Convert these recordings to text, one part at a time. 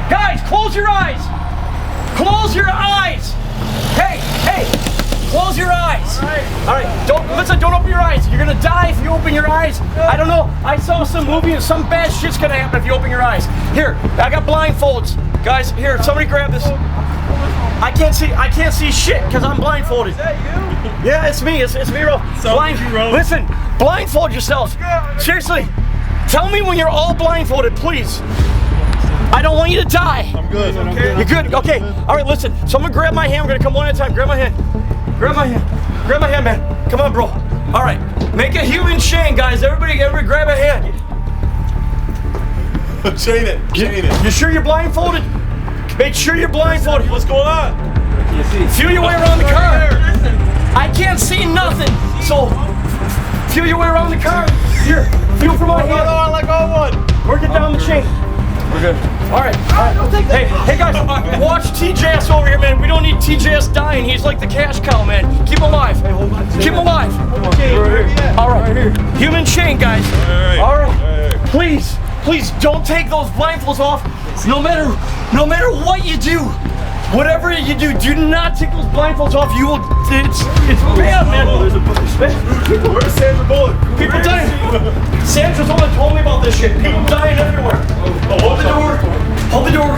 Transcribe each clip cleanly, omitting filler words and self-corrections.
Guys, close your eyes. Close your eyes. Hey, close your eyes. All right. Don't open your eyes. You're gonna die if you open your eyes. I don't know. I saw some movie and some bad shit's gonna happen if you open your eyes. Here, I got blindfolds. Guys, here, somebody grab this. I can't see shit because I'm blindfolded. Is that you? Yeah, it's me. It's me, Ro. Listen, blindfold yourself. Seriously, tell me when you're all blindfolded, please. I don't want you to die. I'm good. You're good? Okay. All right, listen. Someone grab my hand. We're going to come one at a time. Grab my hand. Grab my hand. Grab my hand, man. Come on, bro. All right. Make a human chain, guys. Everybody grab a hand. Chain it. You sure you're blindfolded? Make sure you're blindfolded. What's going on? Feel your way around the car. I can't see nothing. So, feel your way around the car. Here. Feel for my hand. I let go of one. Work it down the chain. We're good. All right. Hey guys, watch TJS over here, man. We don't need TJS dying. He's like the cash cow, man. Keep him alive. Keep him alive. All right. Human chain, guys. All right. Please don't take those blindfolds off. No matter what you do, whatever you do not take those blindfolds off. You will. It's bad, man. Where's Sandra Bullock? People dying. Sandra's the one that told me about this shit. People dying everywhere. Hold the door. Hold the door.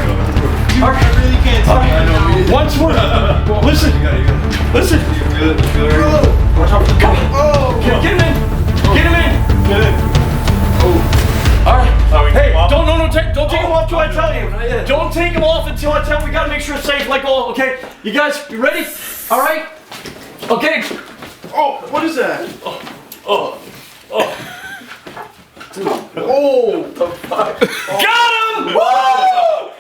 All right. I really can't tell you. Once more. Listen. Listen. Come on. Get him in. Get him in. Get in. All right. Hey, don't take him off till I tell you. Don't take him off until I tell you. We gotta make sure it's safe. Like, oh, okay. You guys, you ready? All right. Okay. Oh, what is that? Oh. Oh, the fuck. Got him! Woo!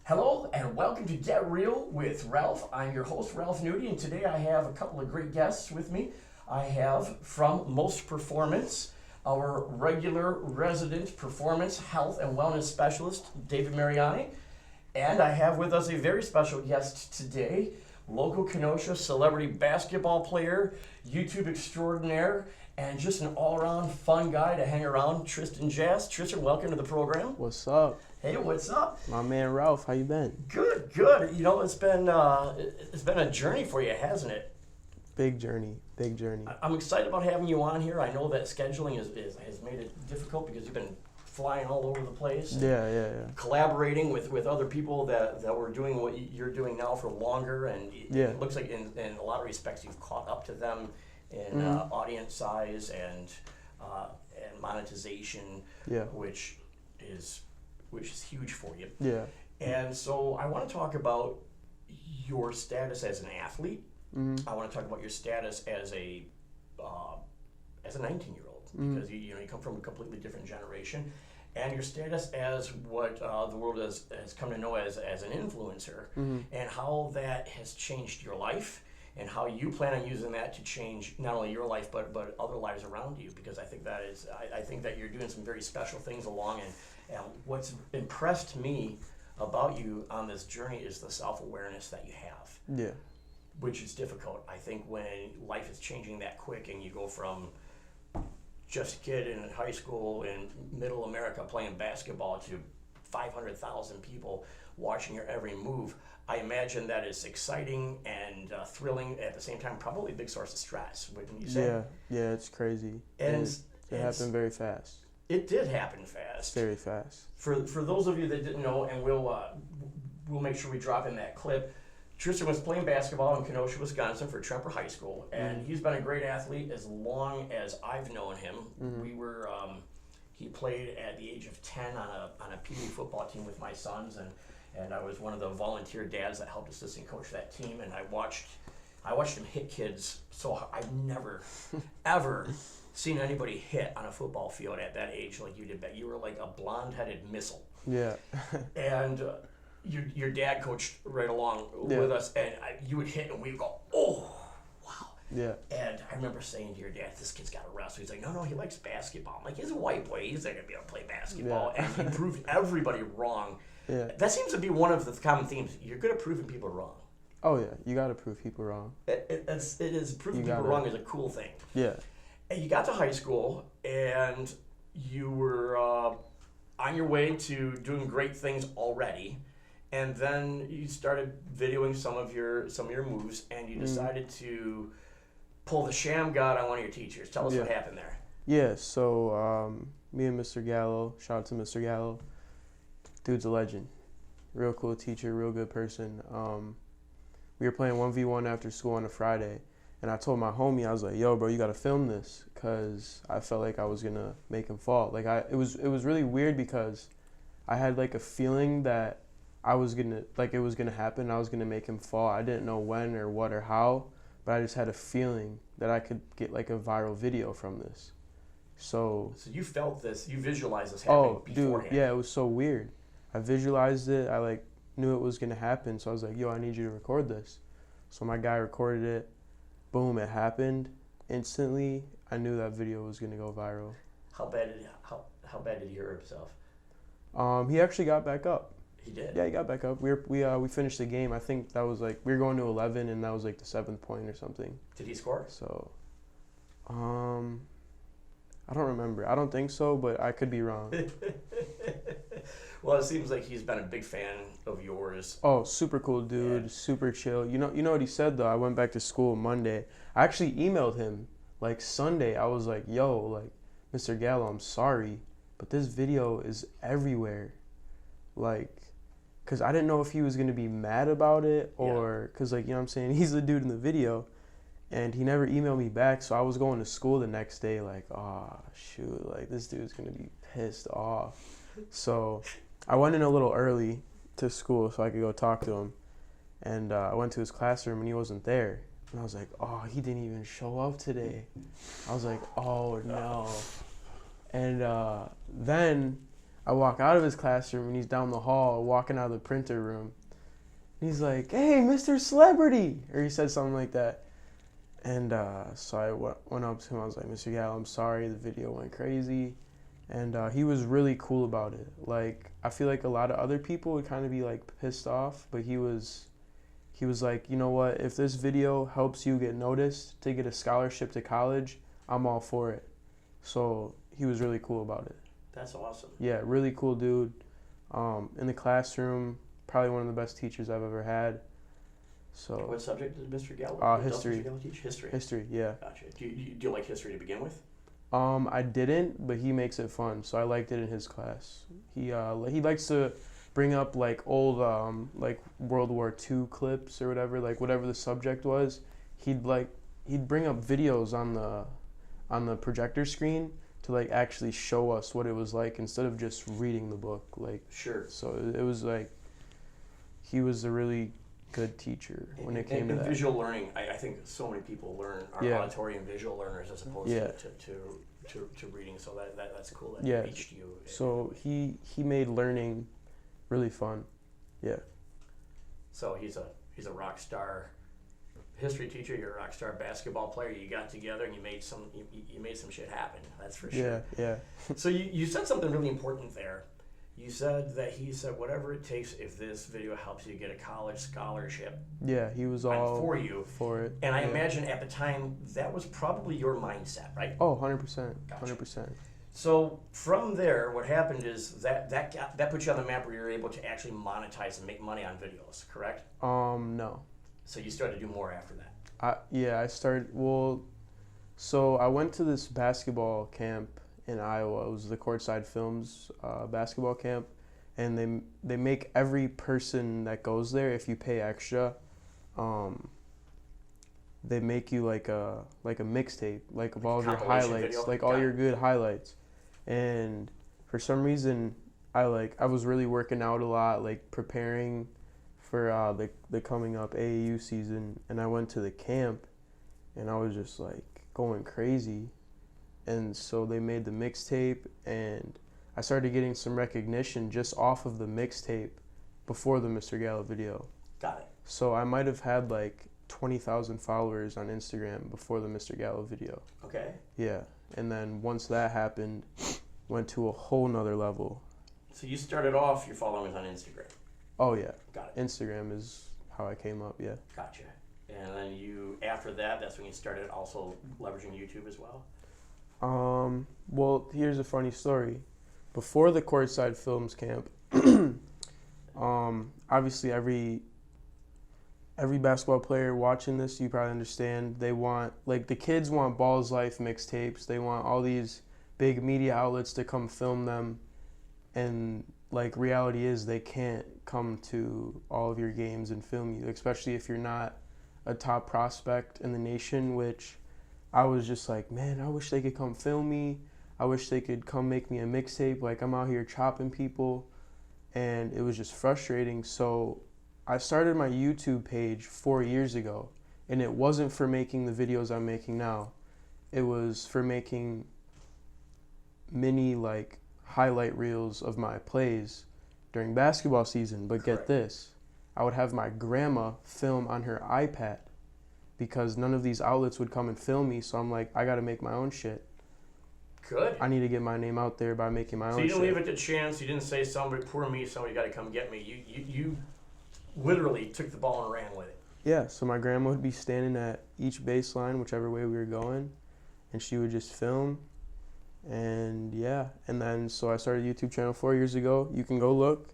Hello and welcome to Get Real with Ralph. I'm your host, Ralph Nudi, and today I have a couple of great guests with me. I have from Most Performance, our regular resident performance, health, and wellness specialist, David Mariani. And I have with us a very special guest today, local Kenosha celebrity basketball player, YouTube extraordinaire, and just an all-around fun guy to hang around, Tristan Jass. Tristan, welcome to the program. What's up? Hey, what's up? My man Ralph, how you been? Good. You know, it's been a journey for you, hasn't it? Big journey. I'm excited about having you on here. I know that scheduling has made it difficult because you've been flying all over the place. Yeah. Collaborating with other people that were doing what you're doing now for longer, and it looks like in a lot of respects you've caught up to them in audience size and monetization, which is huge for you. Yeah. And so I want to talk about your status as an athlete. Mm-hmm. I want to talk about your status as a 19-year-old, because you come from a completely different generation, and your status as what the world has come to know as an influencer, and how that has changed your life, and how you plan on using that to change not only your life but other lives around you. Because I think that you're doing some very special things along, and what's impressed me about you on this journey is the self-awareness that you have. Yeah. Which is difficult. I think when life is changing that quick and you go from just a kid in high school in middle America playing basketball to 500,000 people watching your every move, I imagine that is exciting and thrilling at the same time, probably a big source of stress, wouldn't you say? Yeah, it's crazy. And it happened very fast. It did happen fast. Very fast. For those of you that didn't know, and we'll make sure we drop in that clip, Tristan was playing basketball in Kenosha, Wisconsin for Tremper High School, and he's been a great athlete as long as I've known him. He played at the age of 10 on a Pee Wee football team with my sons, and I was one of the volunteer dads that helped assistant coach that team, and I watched him hit kids. So I've never ever seen anybody hit on a football field at that age like you did. But you were like a blonde-headed missile. Yeah. And your dad coached right along Yeah. with us, and you would hit, and we'd go, oh, wow. Yeah. And I remember saying to your dad, this kid's got to wrestle. He's like, no, he likes basketball. I'm like, he's a white boy. He's not going to be able to play basketball. Yeah. And he proved everybody wrong. Yeah. That seems to be one of the common themes. You're good at proving people wrong. Oh yeah, you gotta prove people wrong. It is proving You people gotta. wrong is a cool thing. Yeah. And you got to high school, and you were on your way to doing great things already. And then you started videoing some of your moves, and you decided to pull the sham god on one of your teachers. Tell us what happened there. Yeah. So me and Mr. Gallo, shout out to Mr. Gallo, dude's a legend. Real cool teacher, real good person. We were playing 1v1 after school on a Friday, and I told my homie, I was like, yo, bro, you gotta film this, because I felt like I was gonna make him fall. Like, it was really weird, because I had like a feeling that it was gonna happen. I was gonna make him fall. I didn't know when or what or how, but I just had a feeling that I could get like a viral video from this. So you felt this, you visualized this happening beforehand. Dude, yeah, it was so weird. I visualized it. I like knew it was gonna happen, so I was like, yo, I need you to record this. So my guy recorded it. Boom, it happened. Instantly, I knew that video was gonna go viral. How bad did he hurt himself? He actually got back up. He did? Yeah, he got back up. We finished the game. I think that was like, we were going to 11, and that was like the 7th point or something. Did he score? So, I don't remember. I don't think so, but I could be wrong. Well, it seems like he's been a big fan of yours. Oh, super cool dude, super chill. You know what he said though? I went back to school Monday. I actually emailed him like Sunday. I was like, yo, like, Mr. Gallo, I'm sorry, but this video is everywhere. Like, cause I didn't know if he was gonna be mad about it, or cause, like, you know what I'm saying, he's the dude in the video, and he never emailed me back. So I was going to school the next day like, oh shoot, like, this dude's gonna be pissed off. So I went in a little early to school so I could go talk to him, and I went to his classroom and he wasn't there, and I was like, oh, he didn't even show up today. I was like, oh no. And then I walk out of his classroom, and he's down the hall walking out of the printer room. He's like, hey, Mr. Celebrity, or he said something like that. And so I went up to him. I was like, Mr. Gallo, I'm sorry, the video went crazy. And he was really cool about it. Like, I feel like a lot of other people would kind of be like pissed off, but he was like, you know what, if this video helps you get noticed to get a scholarship to college, I'm all for it. So he was really cool about it. That's awesome. Yeah, really cool dude. In the classroom, probably one of the best teachers I've ever had. So. What subject did Mr. Gallo? History. Mr. Gallo teach? History. History, yeah. Gotcha. Do you like history to begin with? I didn't, but he makes it fun, so I liked it in his class. He likes to bring up like old like World War II clips or whatever, like whatever the subject was. He'd bring up videos on the projector screen to like actually show us what it was like instead of just reading the book. Like, sure. So it was like, he was a really good teacher when it came to that. Visual learning, I think so many people are auditory and visual learners as opposed to reading. So that's cool that he reached you. So he made learning really fun. Yeah. So he's a rock star history teacher. You're a rock star basketball player. You got together and you made some shit happen. That's for sure. Yeah. So you said something really important there. You said that he said whatever it takes if this video helps you get a college scholarship. Yeah, he was all for you. For it. And I imagine at the time that was probably your mindset, right? Oh, 100%. Gotcha. 100%. So from there, what happened is that put you on the map where you were able to actually monetize and make money on videos, correct? No. So you started to do more after that. I started, so I went to this basketball camp in Iowa. It was the Courtside Films basketball camp, and they make every person that goes there, if you pay extra, they make you like a mixtape, like of all of your highlights, video? like all your good highlights. And for some reason, I was really working out a lot, like preparing for the coming up AAU season, and I went to the camp, and I was just like going crazy. And so they made the mixtape, and I started getting some recognition just off of the mixtape. before the Mr. Gallo video. Got it. So I might have had like 20,000 followers on Instagram before the Mr. Gallo video. Okay. Yeah. And then once that happened, went to a whole nother level. So you started off your following was on Instagram. Oh yeah. Got it. Instagram is how I came up, yeah. Gotcha. And then after that, that's when you started also leveraging YouTube as well? Well, here's a funny story. Before the Courtside Films Camp, obviously every basketball player watching this, you probably understand, they want, like, the kids want Ball's Life mixtapes. They want all these big media outlets to come film them. And, like, reality is they can't come to all of your games and film you, especially if you're not a top prospect in the nation, which I was just like, man, I wish they could come film me. I wish they could come make me a mixtape. Like, I'm out here chopping people. And it was just frustrating. So I started my YouTube page 4 years ago, and it wasn't for making the videos I'm making now. It was for making mini, like, highlight reels of my plays during basketball season. But Correct. Get this, I would have my grandma film on her iPad because none of these outlets would come and film me. So I'm like, I got to make my own shit. Good. I need to get my name out there by making my own So you shit. didn't leave it to chance. You didn't say, somebody, poor me, somebody got to come get me. You literally took the ball and ran with it. Yeah, so my grandma would be standing at each baseline, whichever way we were going, and she would just film. And yeah, and then so I started a YouTube channel 4 years ago. You can go look.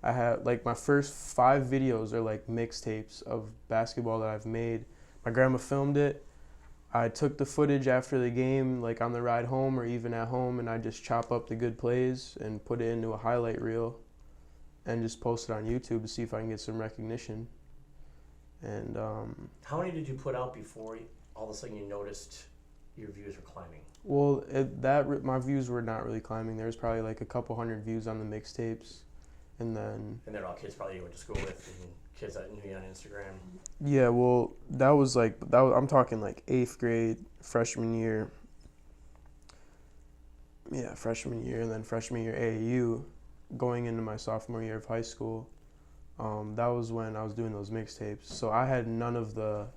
I had, like, my first 5 videos are like mixtapes of basketball that I've made. My grandma filmed it. I took the footage after the game, like on the ride home or even at home, and I just chop up the good plays and put it into a highlight reel and just post it on YouTube to see if I can get some recognition. And How many did you put out before all of a sudden you noticed your views were climbing? well, my views were not really climbing. There was probably like a couple hundred views on the mixtapes, and then And they're all kids probably you went to school with and kids that knew you on Instagram. yeah, well, I'm talking like 8th grade, freshman year. Yeah, freshman year, and then freshman year AAU, going into my sophomore year of high school. That was when I was doing those mixtapes. So I had no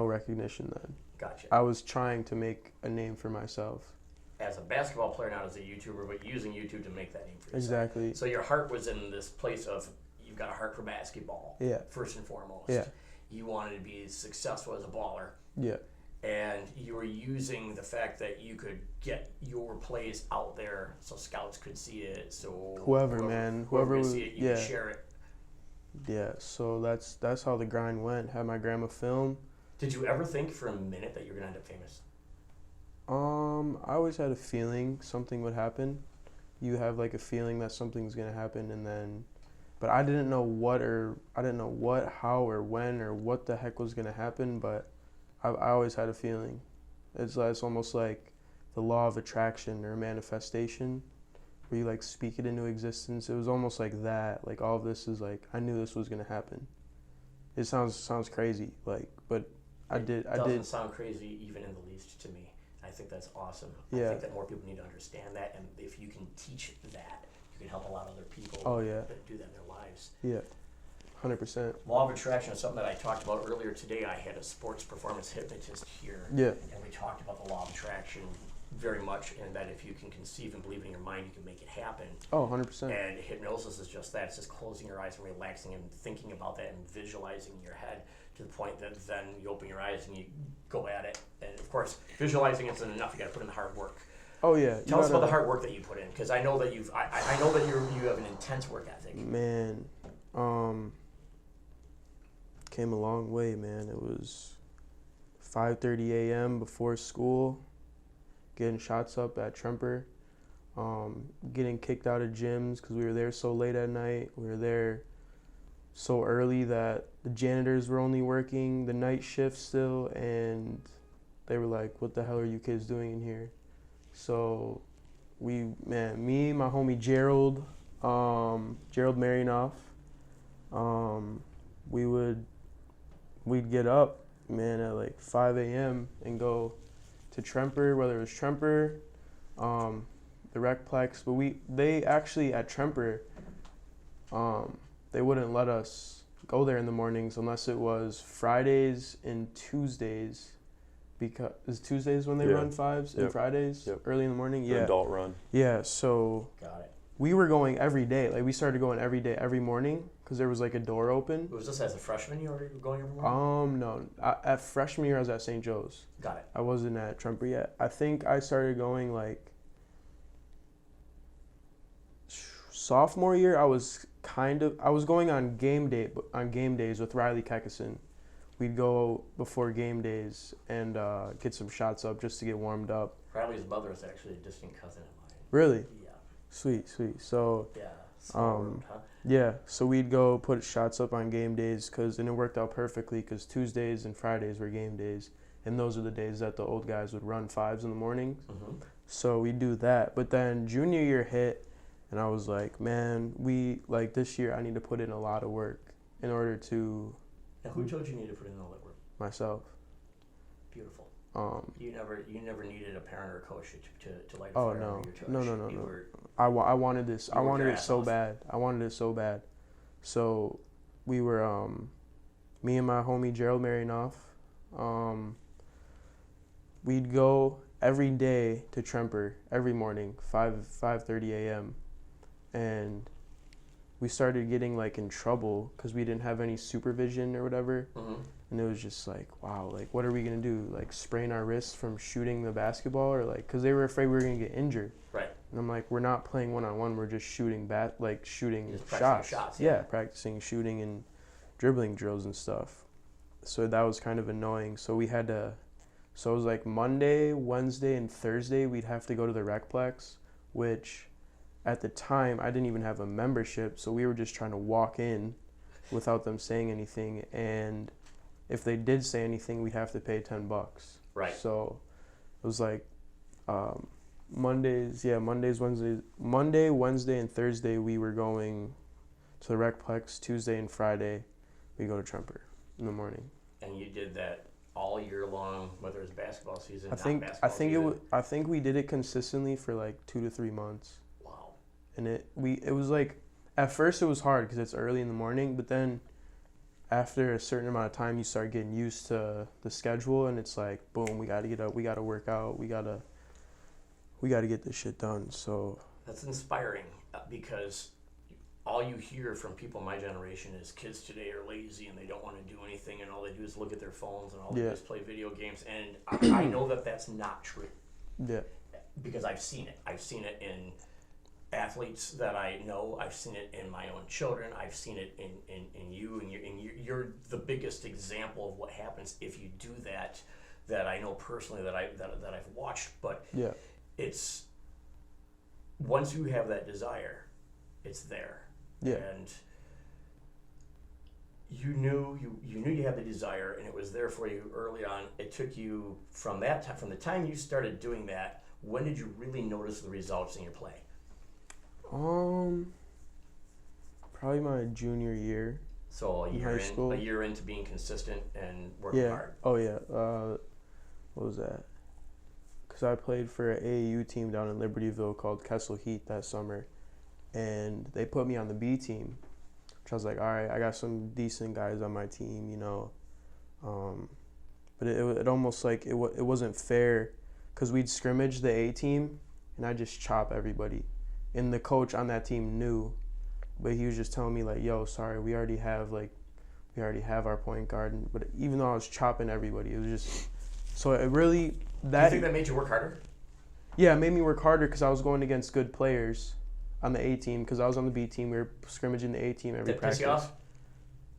recognition then. Gotcha. I was trying to make a name for myself. As a basketball player, not as a YouTuber, but using YouTube to make that name for yourself. Exactly. So your heart was in this place of, you've got a heart for basketball. Yeah. First and foremost. Yeah. You wanted to be successful as a baller. Yeah. And you were using the fact that you could get your plays out there so scouts could see it. So Whoever could was, see it, you could share it. Yeah, so that's how the grind went. Had my grandma film. Did you ever think for a minute that you were gonna end up famous? I always had a feeling something would happen. You have like a feeling that something's gonna happen, but I didn't know what, how, or when, or what the heck was gonna happen. But I always had a feeling. It's almost like the law of attraction or manifestation, where you like speak it into existence. It was almost like that. Like all of this is like I knew this was gonna happen. It sounds crazy, like, but I did. It doesn't sound crazy even in the least to me. I think that's awesome. Yeah. I think that more people need to understand that, and if you can teach that, you can help a lot of other people. Oh, yeah. That do that in their lives. Yeah, 100%. Law of attraction is something that I talked about earlier today. I had a sports performance hypnotist here, Yeah, and we talked about the law of attraction very much, and that if you can conceive and believe in your mind, you can make it happen. oh, 100%. And hypnosis is just that. It's just closing your eyes and relaxing and thinking about that and visualizing in your head to the point that then you open your eyes and you go at it. And of course, visualizing isn't enough. You got to put in the hard work. Oh yeah. Tell us about the hard work that you put in, because I know that I know that you have an intense work ethic. Man, came a long way, man. It was 5:30 a.m. before school, getting shots up at Tremper, getting kicked out of gyms because we were there so late at night. We were there so early that the janitors were only working the night shift still, and they were like, "What the hell are you kids doing in here?" So me, my homie Gerald Marinoff, we'd get up, man, at like 5 a.m. and go to Tremper, whether it was Tremper, the Recplex, but they actually at Tremper, they wouldn't let us go there in the mornings unless it was Fridays and Tuesdays. Because is Tuesdays when they Yeah. run fives and Yep. Fridays Yep. early in the morning? The Yeah. adult run. Yeah, so Got it. we were going every day. Like we started going every day, every morning, because there was like a door open. Was this as a freshman you were going every morning? No. At freshman year, I was at St. Joe's. Got it. I wasn't at Tremper yet. I think I started going like sophomore year. I was going on game days with Riley Kekison. We'd go before game days and get some shots up just to get warmed up. Riley's mother is actually a distant cousin of mine. Really? Yeah. Sweet. So Yeah. Small world, huh? yeah, so we'd go put shots up on game days, and it worked out perfectly because Tuesdays and Fridays were game days, and those are the days that the old guys would run fives in the morning. Mm-hmm. So we'd do that. But then junior year hit, and I was like, man, this year I need to put in a lot of work in order to Now, who told you need to put in all that work? myself. Beautiful. You never needed a parent or a coach to light a Oh fire no, under your torch. no. You were, I wanted this. I You worked wanted your it ass so off. bad. I wanted it so bad. So we were, me and my homie Gerald Marinoff, we'd go every day to Tremper every morning, 5:30 a.m. And we started getting like in trouble because we didn't have any supervision or whatever. mm-hmm. And it was just like, wow, like what are we gonna do? Like sprain our wrists from shooting the basketball, or like, because they were afraid we were gonna get injured. Right. And I'm like, we're not playing one-on-one. We're just shooting shooting Just practicing shots, yeah. Yeah, practicing shooting and dribbling drills and stuff. So that was kind of annoying. So we had to. So it was like Monday, Wednesday, and Thursday we'd have to go to the Recplex, which at the time I didn't even have a membership. So we were just trying to walk in without them saying anything. And if they did say anything, we'd have to pay $10. Right. So it was like Monday, Wednesday, and Thursday we were going to the Recplex. Tuesday and Friday we go to Tremper in the morning. And you did that all year long, whether it's basketball season, I think we did it consistently for like 2 to 3 months. Wow. And it was like, at first it was hard because it's early in the morning, but then after a certain amount of time you start getting used to the schedule, and it's like, boom, we got to get up, we got to work out, we got to get this shit done. So That's inspiring because all you hear from people in my generation is kids today are lazy and they don't want to do anything, and all they do is look at their phones and all they do is play video games. And I know that that's not true. Yeah. Because I've seen it. I've seen it in athletes that I know. I've seen it in my own children. I've seen it in you, and you're the biggest example of what happens if you do that. That I know personally, that I've watched. But Yeah. it's once you have that desire, it's there. Yeah. And you knew you had the desire, and it was there for you early on. It took you from that time, from the time you started doing that. When did you really notice the results in your play? Probably my junior year. So In high school. a year into being consistent and working Yeah. hard. Oh yeah. What was that? Because I played for an AAU team down in Libertyville called Kessel Heat that summer, and they put me on the B team, which I was like, all right, I got some decent guys on my team, you know. But it almost like it wasn't fair, because we'd scrimmage the A team, and I just chop everybody, and the coach on that team knew, but he was just telling me like, yo, sorry, we already have our point guard. But even though I was chopping everybody, it was just, so it really, Do you that, think that made you work harder? yeah, it made me work harder because I was going against good players on the A team, because I was on the B team. We were scrimmaging the A team every Did that piss practice.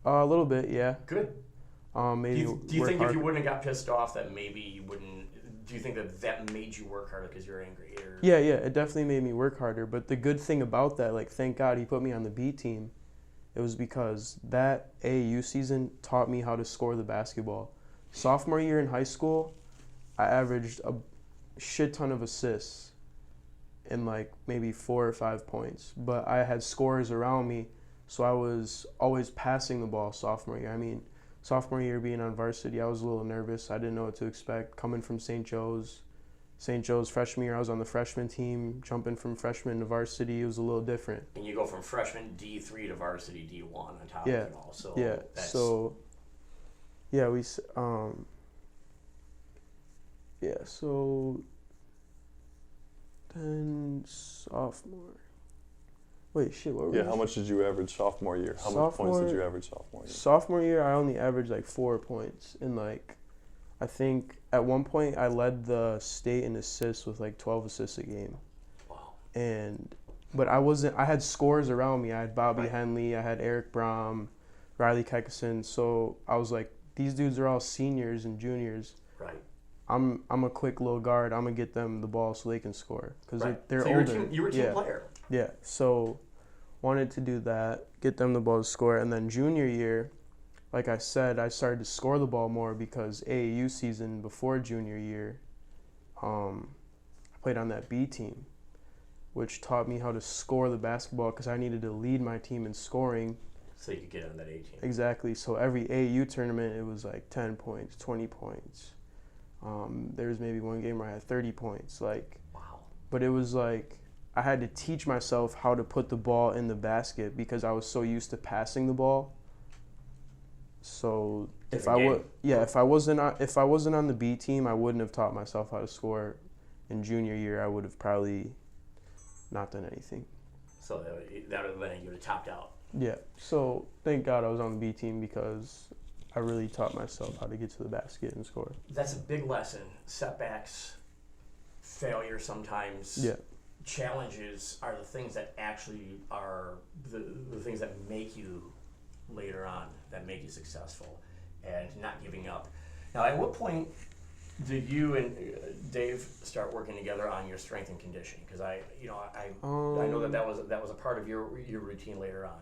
you off? A little bit, yeah. Good. Maybe Do you work think if hard. you wouldn't have got pissed off, that maybe you wouldn't? Do you think that made you work harder because you're angry? Or? Yeah, it definitely made me work harder. But the good thing about that, like, thank God he put me on the B team. It was because that AAU season taught me how to score the basketball. Sophomore year in high school, I averaged a shit ton of assists and like maybe 4 or 5 points. But I had scorers around me, so I was always passing the ball sophomore year. I mean, sophomore year being on varsity, I was a little nervous. I didn't know what to expect. Coming from St. Joe's, St. Joe's freshman year, I was on the freshman team. Jumping from freshman to varsity, it was a little different. And you go from freshman D3 to varsity D1 on top Yeah. of it all. So Yeah. that's, So yeah, so then sophomore. Wait, shit, what were Yeah, we how much did you average sophomore year? How much points Sophomore- did you average sophomore year? Sophomore year, I only averaged like 4 points. And like, I think at one point I led the state in assists with like 12 assists a game. wow. But I had scores around me. I had Bobby Right. Henley, I had Eric Brom, Riley Kekison. So I was like, these dudes are all seniors and juniors. Right. I'm a quick little guard. I'm gonna get them the ball so they can score because Right. they're so older. you were a team Yeah. player. Yeah, so wanted to do that, get them the ball to score, and then junior year, like I said, I started to score the ball more because AAU season before junior year, I played on that B team, which taught me how to score the basketball because I needed to lead my team in scoring. So you could get on that A team. Exactly, so every AAU tournament, it was like 10 points, 20 points. There was maybe one game where I had 30 points, like, Wow. but it was like, I had to teach myself how to put the ball in the basket because I was so used to passing the ball. So if I Different game. if I wasn't on the B team, I wouldn't have taught myself how to score. In junior year, I would have probably not done anything. So that would have been you would have topped out. Yeah. So thank God I was on the B team because I really taught myself how to get to the basket and score. That's a big lesson. Setbacks, failure sometimes. Yeah. Challenges are the things that actually are the things that make you later on, that make you successful, and not giving up. Now, at what point did you and Dave start working together on your strength and conditioning? Because I know that was a part of your routine later on.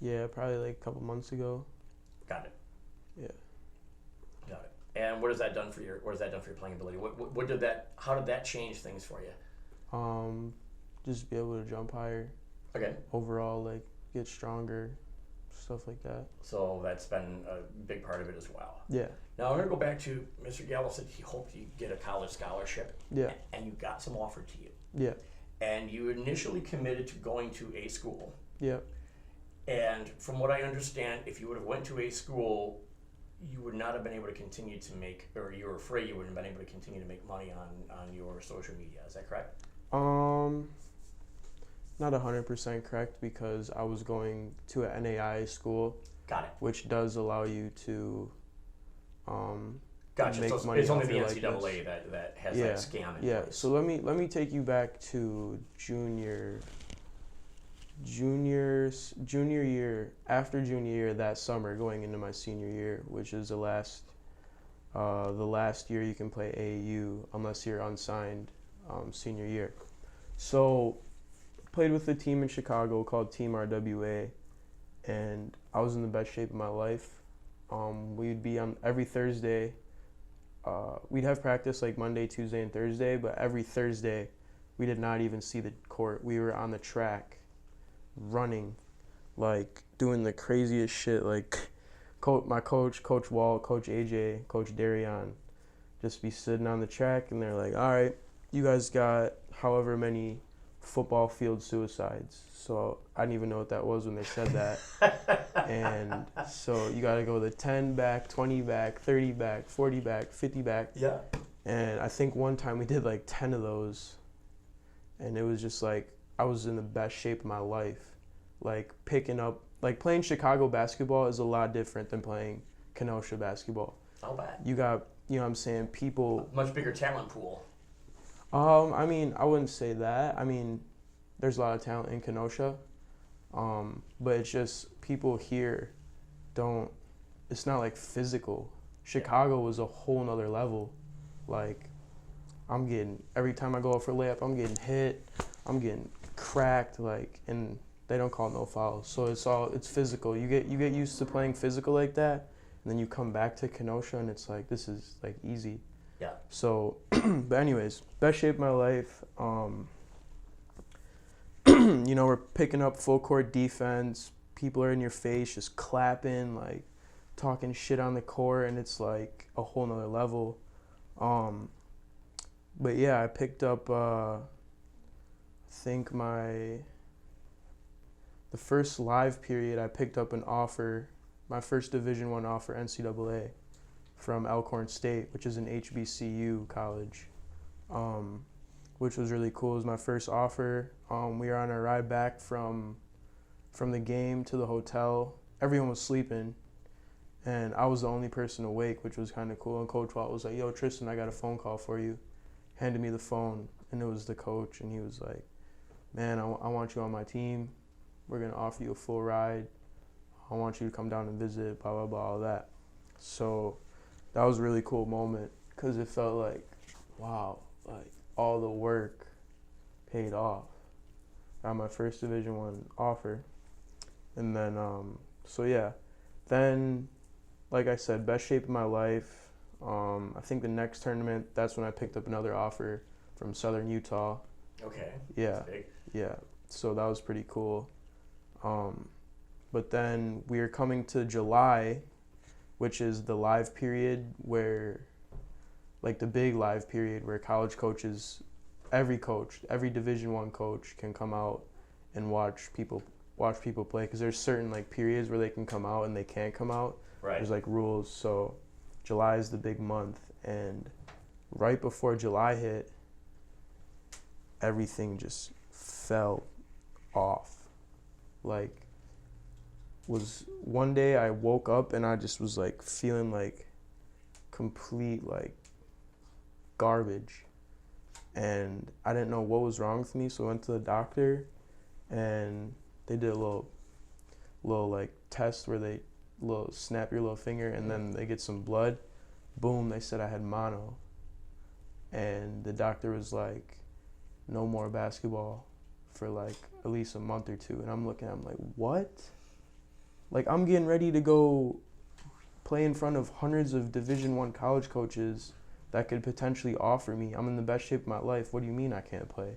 Yeah, probably like a couple months ago. Got it. Yeah. Got it. And what has that done for your playing ability? How did that change things for you? Just be able to jump higher. Okay. Overall, like get stronger, stuff like that. So that's been a big part of it as well. Yeah. Now I'm going to go back to Mr. Gallo said he hoped you get a college scholarship. Yeah. And you got some offered to you. Yeah. And you initially committed to going to a school. Yeah. And from what I understand, if you would have went to a school, you would not have been able to continue to make, or you were afraid you wouldn't have been able to continue to make money on your social media. Is that correct? Not 100% correct because I was going to an NAI school, Got it. which does allow you to Gotcha. make So money it's only off the it like NCAA this. that has Yeah. that scam in Yeah. place. So let me take you back to junior year. After junior year, that summer, going into my senior year, which is the last year you can play AAU unless you're unsigned senior year. So played with a team in Chicago called Team RWA, and I was in the best shape of my life. We'd be on every Thursday. We'd have practice like Monday, Tuesday, and Thursday, but every Thursday we did not even see the court. We were on the track running, like doing the craziest shit. Like my coach, Coach Walt, Coach AJ, Coach Darion, just be sitting on the track, and they're like, all right, you guys got however many football field suicides. So I didn't even know what that was when they said that. And so you got to go the 10 back, 20 back, 30 back, 40 back, 50 back. Yeah. And I think one time we did like 10 of those. And it was just like, I was in the best shape of my life. Like picking up, like playing Chicago basketball is a lot different than playing Kenosha basketball. How bad? You got, you know what I'm saying, people. Much bigger talent pool. I mean, I wouldn't say that. I mean, there's a lot of talent in Kenosha. But it's just people here don't, it's not like physical. Chicago was a whole nother level. Like, every time I go out for a layup, I'm getting hit, I'm getting cracked, like, and they don't call no fouls. So it's physical. You get used to playing physical like that, and then you come back to Kenosha and it's like, this is like easy. Yeah. So, but anyways, best shape of my life. We're picking up full court defense. People are in your face, just clapping, like talking shit on the court, and it's like a whole nother level. But yeah, I picked up, I think the first live period, I picked up an offer, my first Division I offer, NCAA, from Elkhorn State, which is an HBCU college, which was really cool. It was my first offer. We were on our ride back from the game to the hotel. Everyone was sleeping, and I was the only person awake, which was kind of cool. And Coach Walt was like, "Yo, Tristan, I got a phone call for you." Handed me the phone, and it was the coach, and he was like, "Man, I want you on my team. We're going to offer you a full ride. I want you to come down and visit, blah, blah, blah, all that." So that was a really cool moment because it felt like, wow, like all the work paid off. Got my first Division I offer. And then, so yeah, then, like I said, best shape of my life. I think the next tournament, that's when I picked up another offer from Southern Utah. Okay. Yeah. That's big. Yeah. So that was pretty cool. But then we are coming to July, which is the live period where, like the big live period where college coaches, every Division I coach can come out and watch people play, because there's certain like periods where they can come out and they can't come out. Right. There's like rules. So July is the big month, and right before July hit, everything just fell off. Like, was one day I woke up and I just was like feeling like complete like garbage, and I didn't know what was wrong with me, so I went to the doctor, and they did a little like test where they snap your little finger and then they get some blood. Boom, they said I had mono, and the doctor was like, no more basketball for like at least a month or two. And I'm like, what? Like, I'm getting ready to go play in front of hundreds of Division I college coaches that could potentially offer me. I'm in the best shape of my life. What do you mean I can't play?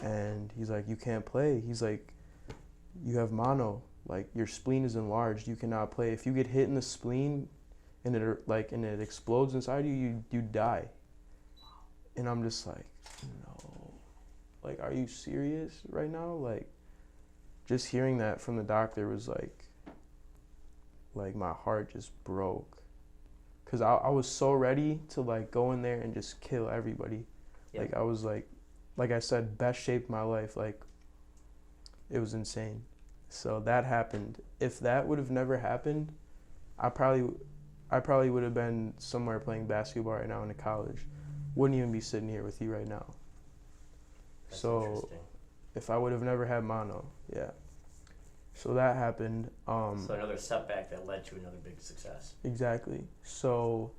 And he's like, you can't play. He's like, you have mono. Like, your spleen is enlarged. You cannot play. If you get hit in the spleen and it explodes inside you, you die. And I'm just like, no. Like, are you serious right now? Like, just hearing that from the doctor was like my heart just broke. Because I was so ready to, like, go in there and just kill everybody. Yeah. Like, I was, like I said, best shape of my life. Like, it was insane. So that happened. If that would have never happened, I probably would have been somewhere playing basketball right now in a college. Wouldn't even be sitting here with you right now. That's so interesting. If I would have never had mono, yeah. So that happened. So another setback that led to another big success. Exactly. So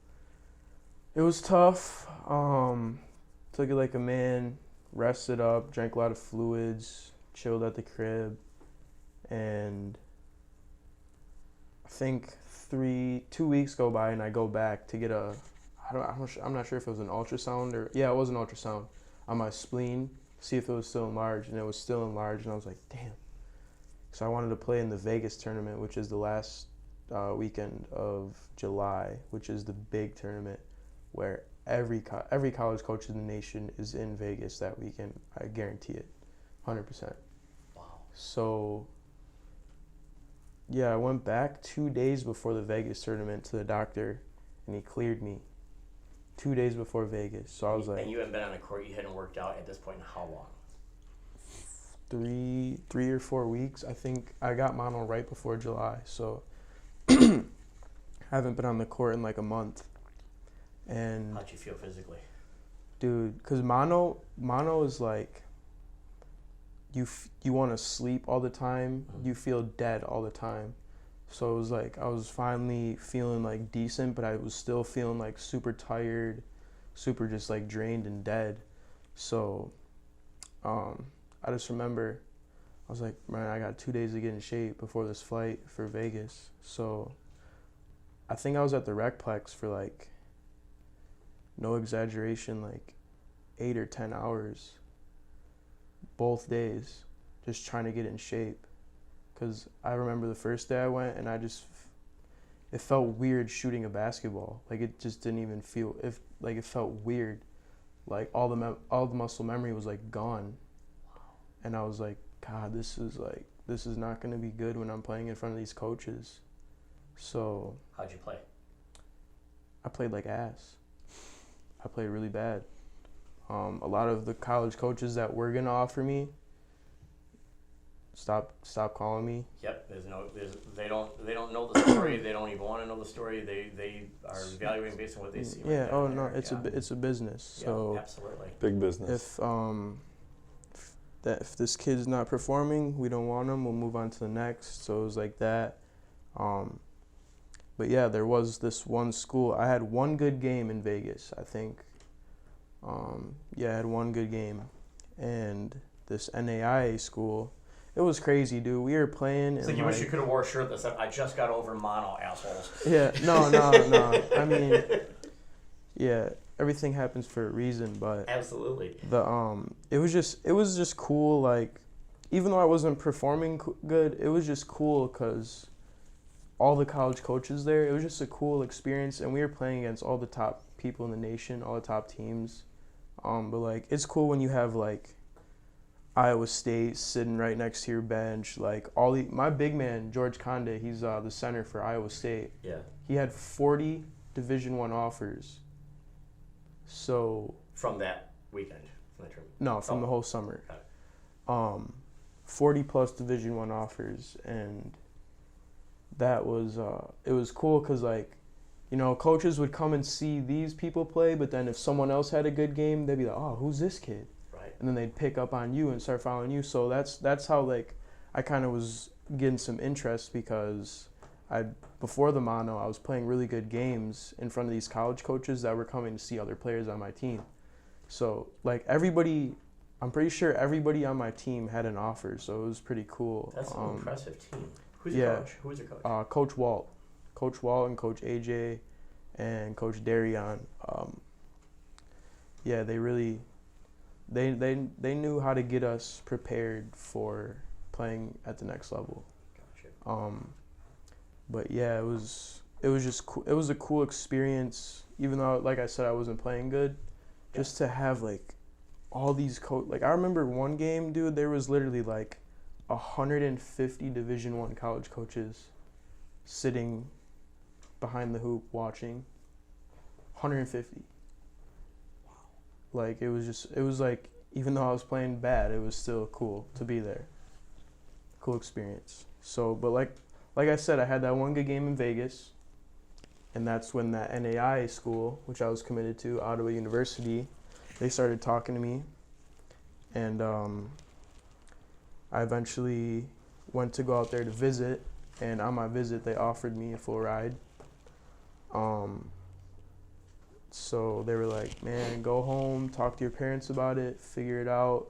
it was tough. Took it like a man, rested up, drank a lot of fluids, chilled at the crib, and I think 2 weeks go by and I go back to get I'm not sure if it was an ultrasound or, yeah, it was an ultrasound on my spleen, see if it was still enlarged, and it was still enlarged, and I was like, damn. So I wanted to play in the Vegas tournament, which is the last weekend of July, which is the big tournament where every college coach in the nation is in Vegas that weekend. I guarantee it, 100%. Wow. So yeah, I went back 2 days before the Vegas tournament to the doctor, and he cleared me 2 days before Vegas. So I was like, and you hadn't been on the court, you hadn't worked out at this point in how long? 3 or 4 weeks. I think I got mono right before July, so haven't been on the court in like a month. And How'd you feel physically? dude, because mono is like, you want to sleep all the time, you feel dead all the time. So it was like I was finally feeling like decent, but I was still feeling like super tired, super just like drained and dead. So I just remember I was like, man, I got 2 days to get in shape before this flight for Vegas. So I think I was at the Recplex for like, no exaggeration, like 8 or 10 hours both days, just trying to get in shape. Because I remember the first day I went and it felt weird shooting a basketball. Like, it just didn't even feel, it felt weird. like all the muscle memory was like gone. And I was like, God, this is not going to be good when I'm playing in front of these coaches. So How'd you play? I played like ass. I played really bad. A lot of the college coaches that were going to offer me stop calling me. Yep. They don't know the story. They don't even want to know the story. They are evaluating based on what they see. Yeah. Right Oh there. no, it's a business. Yeah, So absolutely. Big business. If this kid's not performing, we don't want him. We'll move on to the next. So it was like that. But yeah, there was this one school. I had one good game in Vegas, I think. I had one good game, and this NAIA school. It was crazy, dude. We were playing. It's like you wish you could have wore a shirt that said, "I just got over mono, assholes." Yeah, no. I mean, yeah, everything happens for a reason, but Absolutely. it was just cool. Like, even though I wasn't performing good, it was just cool because all the college coaches there. It was just a cool experience, and we were playing against all the top people in the nation, all the top teams. But like, it's cool when you have like Iowa State sitting right next to your bench. Like my big man George Conde, he's the center for Iowa State. Yeah. He had 40 Division I offers. So From that weekend, from that trip. no, from the whole summer. Got 40 plus Division I offers, and that was it was cool because like, you know, coaches would come and see these people play, but then if someone else had a good game, they'd be like, oh, who's this kid? Right. And then they'd pick up on you and start following you. So that's how like I kind of was getting some interest because before the mono, I was playing really good games in front of these college coaches that were coming to see other players on my team. So like I'm pretty sure everybody on my team had an offer, so it was pretty cool. That's an impressive team. Who's your coach? Who was your coach? Coach Walt and Coach AJ and Coach Darion. They really they knew how to get us prepared for playing at the next level. Gotcha. But yeah, it was just cool. It was a cool experience, even though, like I said, I wasn't playing good. Just to have like all these like I remember one game, dude. There was literally like 150 Division I college coaches sitting behind the hoop watching. 150. Wow. Like it was like, even though I was playing bad, it was still cool to be there. Cool experience. So, but like I said, I had that one good game in Vegas, and that's when that NAIA school, which I was committed to, Ottawa University, they started talking to me, and I eventually went to go out there to visit, and on my visit, they offered me a full ride. So they were like, man, go home, talk to your parents about it, figure it out,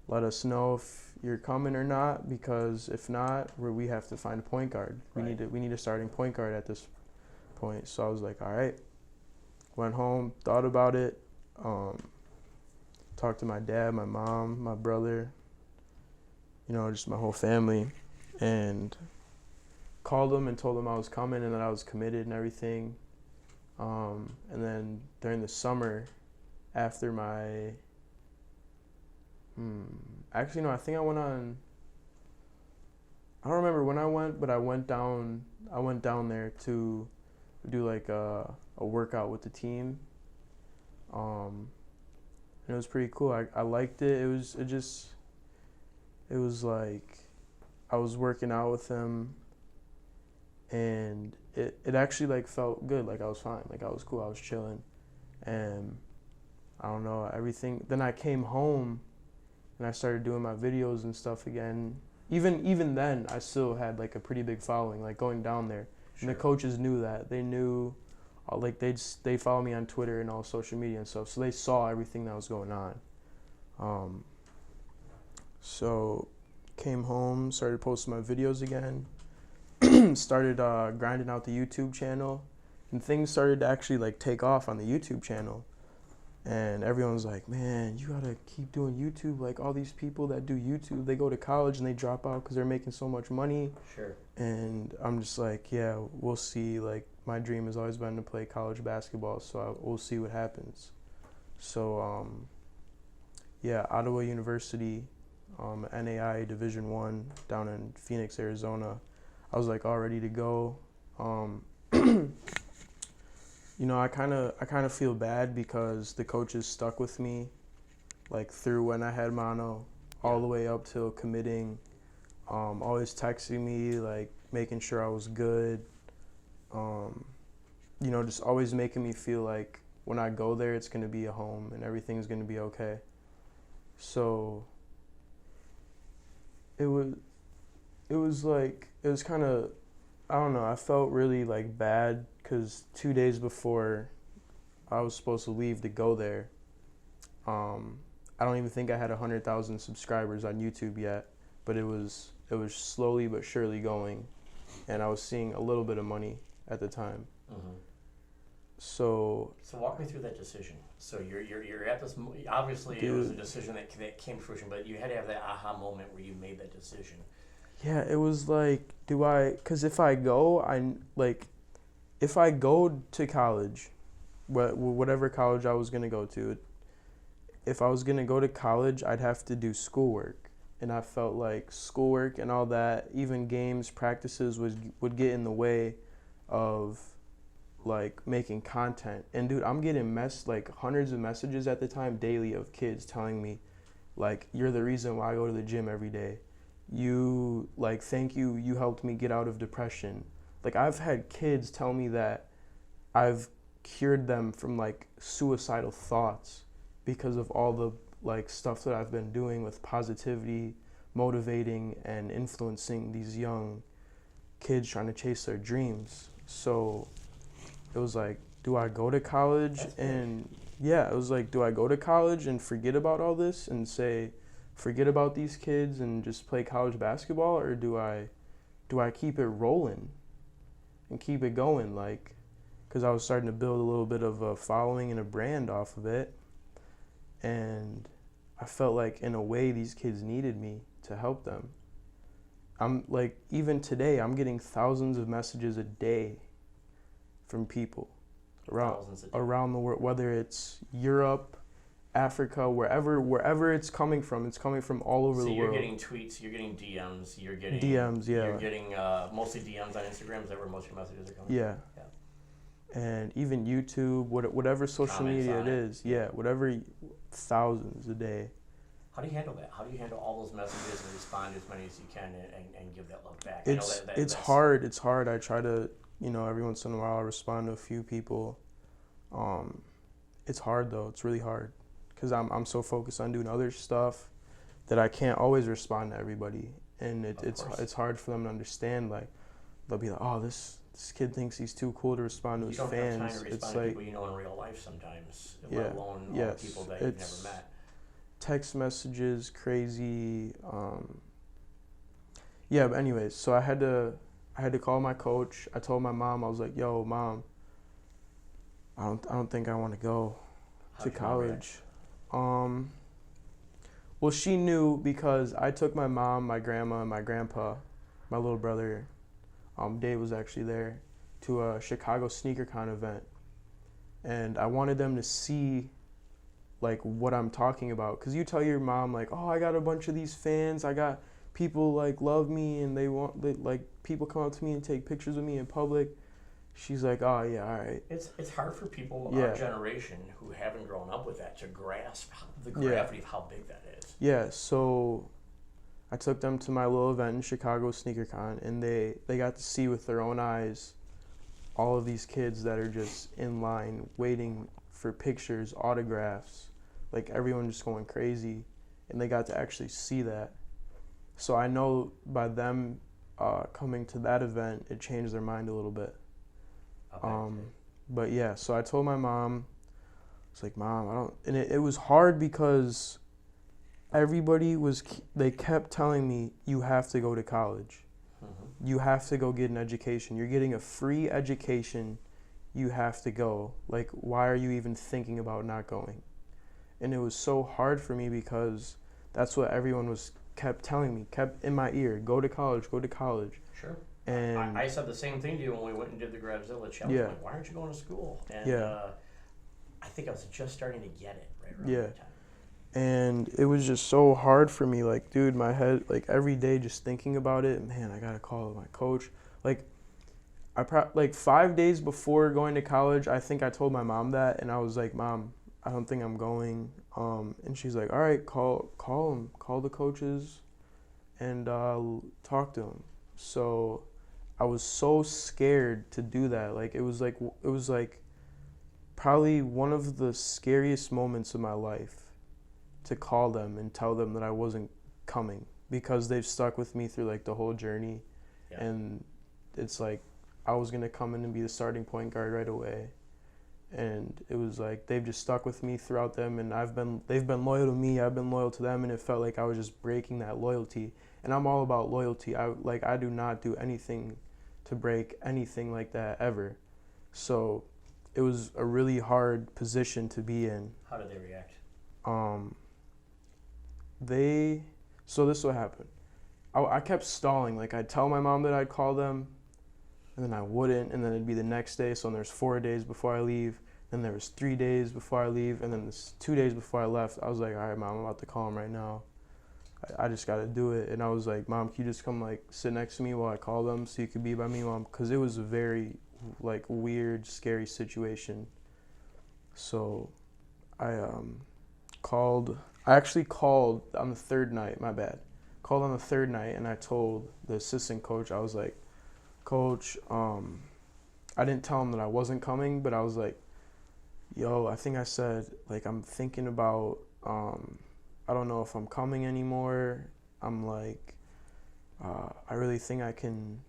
let us know if you're coming or not, because if not, we have to find a point guard. Right. We need a starting point guard at this point. So I was like, all right. Went home, thought about it, talked to my dad, my mom, my brother, you know, just my whole family, and called them and told them I was coming and that I was committed and everything. And then during the summer, after my, actually no, I think I went on, I don't remember when I went, but I went down there to do like a workout with the team. And it was pretty cool. I liked it. It was like I was working out with him, and it actually like felt good. Like I was fine. Like I was cool. I was chilling, and I don't know, everything. Then I came home, and I started doing my videos and stuff again. Even then, I still had like a pretty big following. Like going down there, Sure. and the coaches knew that. They knew, like they follow me on Twitter and all social media and stuff. So they saw everything that was going on. So came home, started posting my videos again. Started grinding out the YouTube channel, and things started to actually like take off on the YouTube channel, and everyone was like, man, you gotta keep doing YouTube. Like all these people that do YouTube, they go to college and they drop out because they're making so much money. Sure. And I'm just like, yeah, we'll see. Like my dream has always been to play college basketball, so we'll see what happens. So yeah, Ottawa University, NAI Division 1 down in Phoenix, Arizona. I was like all ready to go. You know, I kind of feel bad because the coaches stuck with me like through when I had mono all the way up till committing, always texting me, like making sure I was good, you know, just always making me feel like when I go there, it's going to be a home and everything's going to be okay. So it was kind of, I don't know, I felt really like bad because 2 days before I was supposed to leave to go there, I don't even think I had 100,000 subscribers on YouTube yet, but it was slowly but surely going, and I was seeing a little bit of money at the time. Mm-hmm. So walk me through that decision. So you're at this. Obviously, it was a decision that came to fruition, but you had to have that aha moment where you made that decision. yeah, it was like, because if I go to college, whatever college I was gonna go to, if I was gonna go to college, I'd have to do schoolwork, and I felt like schoolwork and all that, even games, practices would get in the way of like making content. And dude, I'm getting hundreds of messages at the time daily of kids telling me like, you're the reason why I go to the gym every day. You thank you, you helped me get out of depression. Like, I've had kids tell me that I've cured them from like suicidal thoughts because of all the like stuff that I've been doing with positivity, motivating and influencing these young kids trying to chase their dreams. So it was like, do I go to college? And yeah, it was like, do I go to college and forget about all this and say, forget about these kids and just play college basketball? Or do I keep it rolling and keep it going? Like, because I was starting to build a little bit of a following and a brand off of it. And I felt like in a way these kids needed me to help them. I'm like, even today, I'm getting thousands of messages a day from people around the world, whether it's Europe, Africa, wherever it's coming from all over the world. So you're getting tweets, you're getting DMs, you're getting DMs, yeah. You're getting mostly DMs on Instagram. Is that where most of your messages are coming yeah. from? Yeah. And even YouTube, whatever social Comments media on it is, yeah, whatever, thousands a day. How do you handle that? How do you handle all those messages and respond as many as you can and give that love back? It's hard. It's hard. I try to, every once in a while I respond to a few people. It's hard though. It's really hard because I'm so focused on doing other stuff that I can't always respond to everybody, and it's hard for them to understand. Like, they'll be like, oh, this kid thinks he's too cool to respond to his fans. You don't have time to respond it's to like, people you know in real life sometimes, yeah, let alone all the people that you've never met. Text messages, crazy. Yeah, but anyways, so I had to call my coach. I told my mom, I was like, yo, Mom, I don't think I want to go to college. Well, she knew because I took my mom, my grandma, and my grandpa, my little brother, Dave was actually there, to a Chicago SneakerCon event. And I wanted them to see like what I'm talking about. Cause you tell your mom like, oh, I got a bunch of these fans. I got people like love me and like people come up to me and take pictures of me in public. She's like, oh yeah, all right. It's hard for people of our generation who haven't grown up with that to grasp the gravity of how big that is. Yeah, so I took them to my little event in Chicago SneakerCon, and they got to see with their own eyes all of these kids that are just in line waiting for pictures, autographs, like everyone just going crazy, and they got to actually see that. So I know by them coming to that event, it changed their mind a little bit. But yeah, so I told my mom, I was like, Mom, and it was hard because they kept telling me, you have to go to college. Mm-hmm. You have to go get an education. You're getting a free education. You have to go. Like, why are you even thinking about not going? And it was so hard for me because that's what everyone kept telling me, kept in my ear, go to college, go to college. Sure. And I said the same thing to you when we went and did the Gravzilla challenge. Yeah. I'm like, why aren't you going to school? And I think I was just starting to get it. right around Yeah. that time. And it was just so hard for me. Like, dude, my head, like every day just thinking about it, man, I gotta call my coach. Like, like 5 days before going to college, I think I told my mom that, and I was like, Mom, I don't think I'm going. And she's like, all right, call them, call the coaches, and talk to them. So I was so scared to do that. Like, it was like probably one of the scariest moments of my life to call them and tell them that I wasn't coming, because they've stuck with me through like the whole journey. Yeah. And it's like I was gonna come in and be the starting point guard right away, and it was like they've just stuck with me throughout them, and they've been loyal to me, I've been loyal to them, and it felt like I was just breaking that loyalty. And I'm all about loyalty. I do not do anything to break anything like that ever. So it was a really hard position to be in. How did they react? So this is what happened. I kept stalling. Like, I'd tell my mom that I'd call them, and then I wouldn't, and then it'd be the next day. So there's 4 days before I leave, then there was 3 days before I leave, and then this 2 days before I left, I was like, all right, Mom, I'm about to call him right now. I just got to do it. And I was like, Mom, can you just come, like, sit next to me while I call them so you could be by me, Mom? Because it was a very, like, weird, scary situation. So I actually called on the third night, my bad. Called on the third night, and I told the assistant coach, I was like, Coach, I didn't tell him that I wasn't coming, but I was like, yo, I think I said, like, I'm thinking about, I don't know if I'm coming anymore. I'm like, I really think I can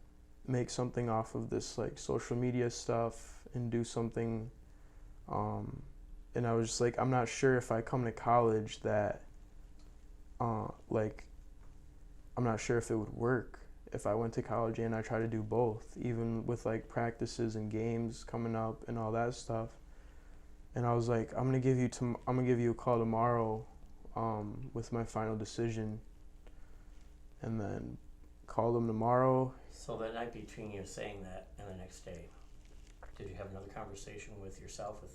make something off of this, like, social media stuff and do something. And I was just like, I'm not sure if I come to college that, like, I'm not sure if it would work if I went to college and I try to do both, even with, like, practices and games coming up and all that stuff. And I was like, I'm gonna give you a call tomorrow, with my final decision. And then called them tomorrow. So the night between you saying that and the next day, did you have another conversation with yourself and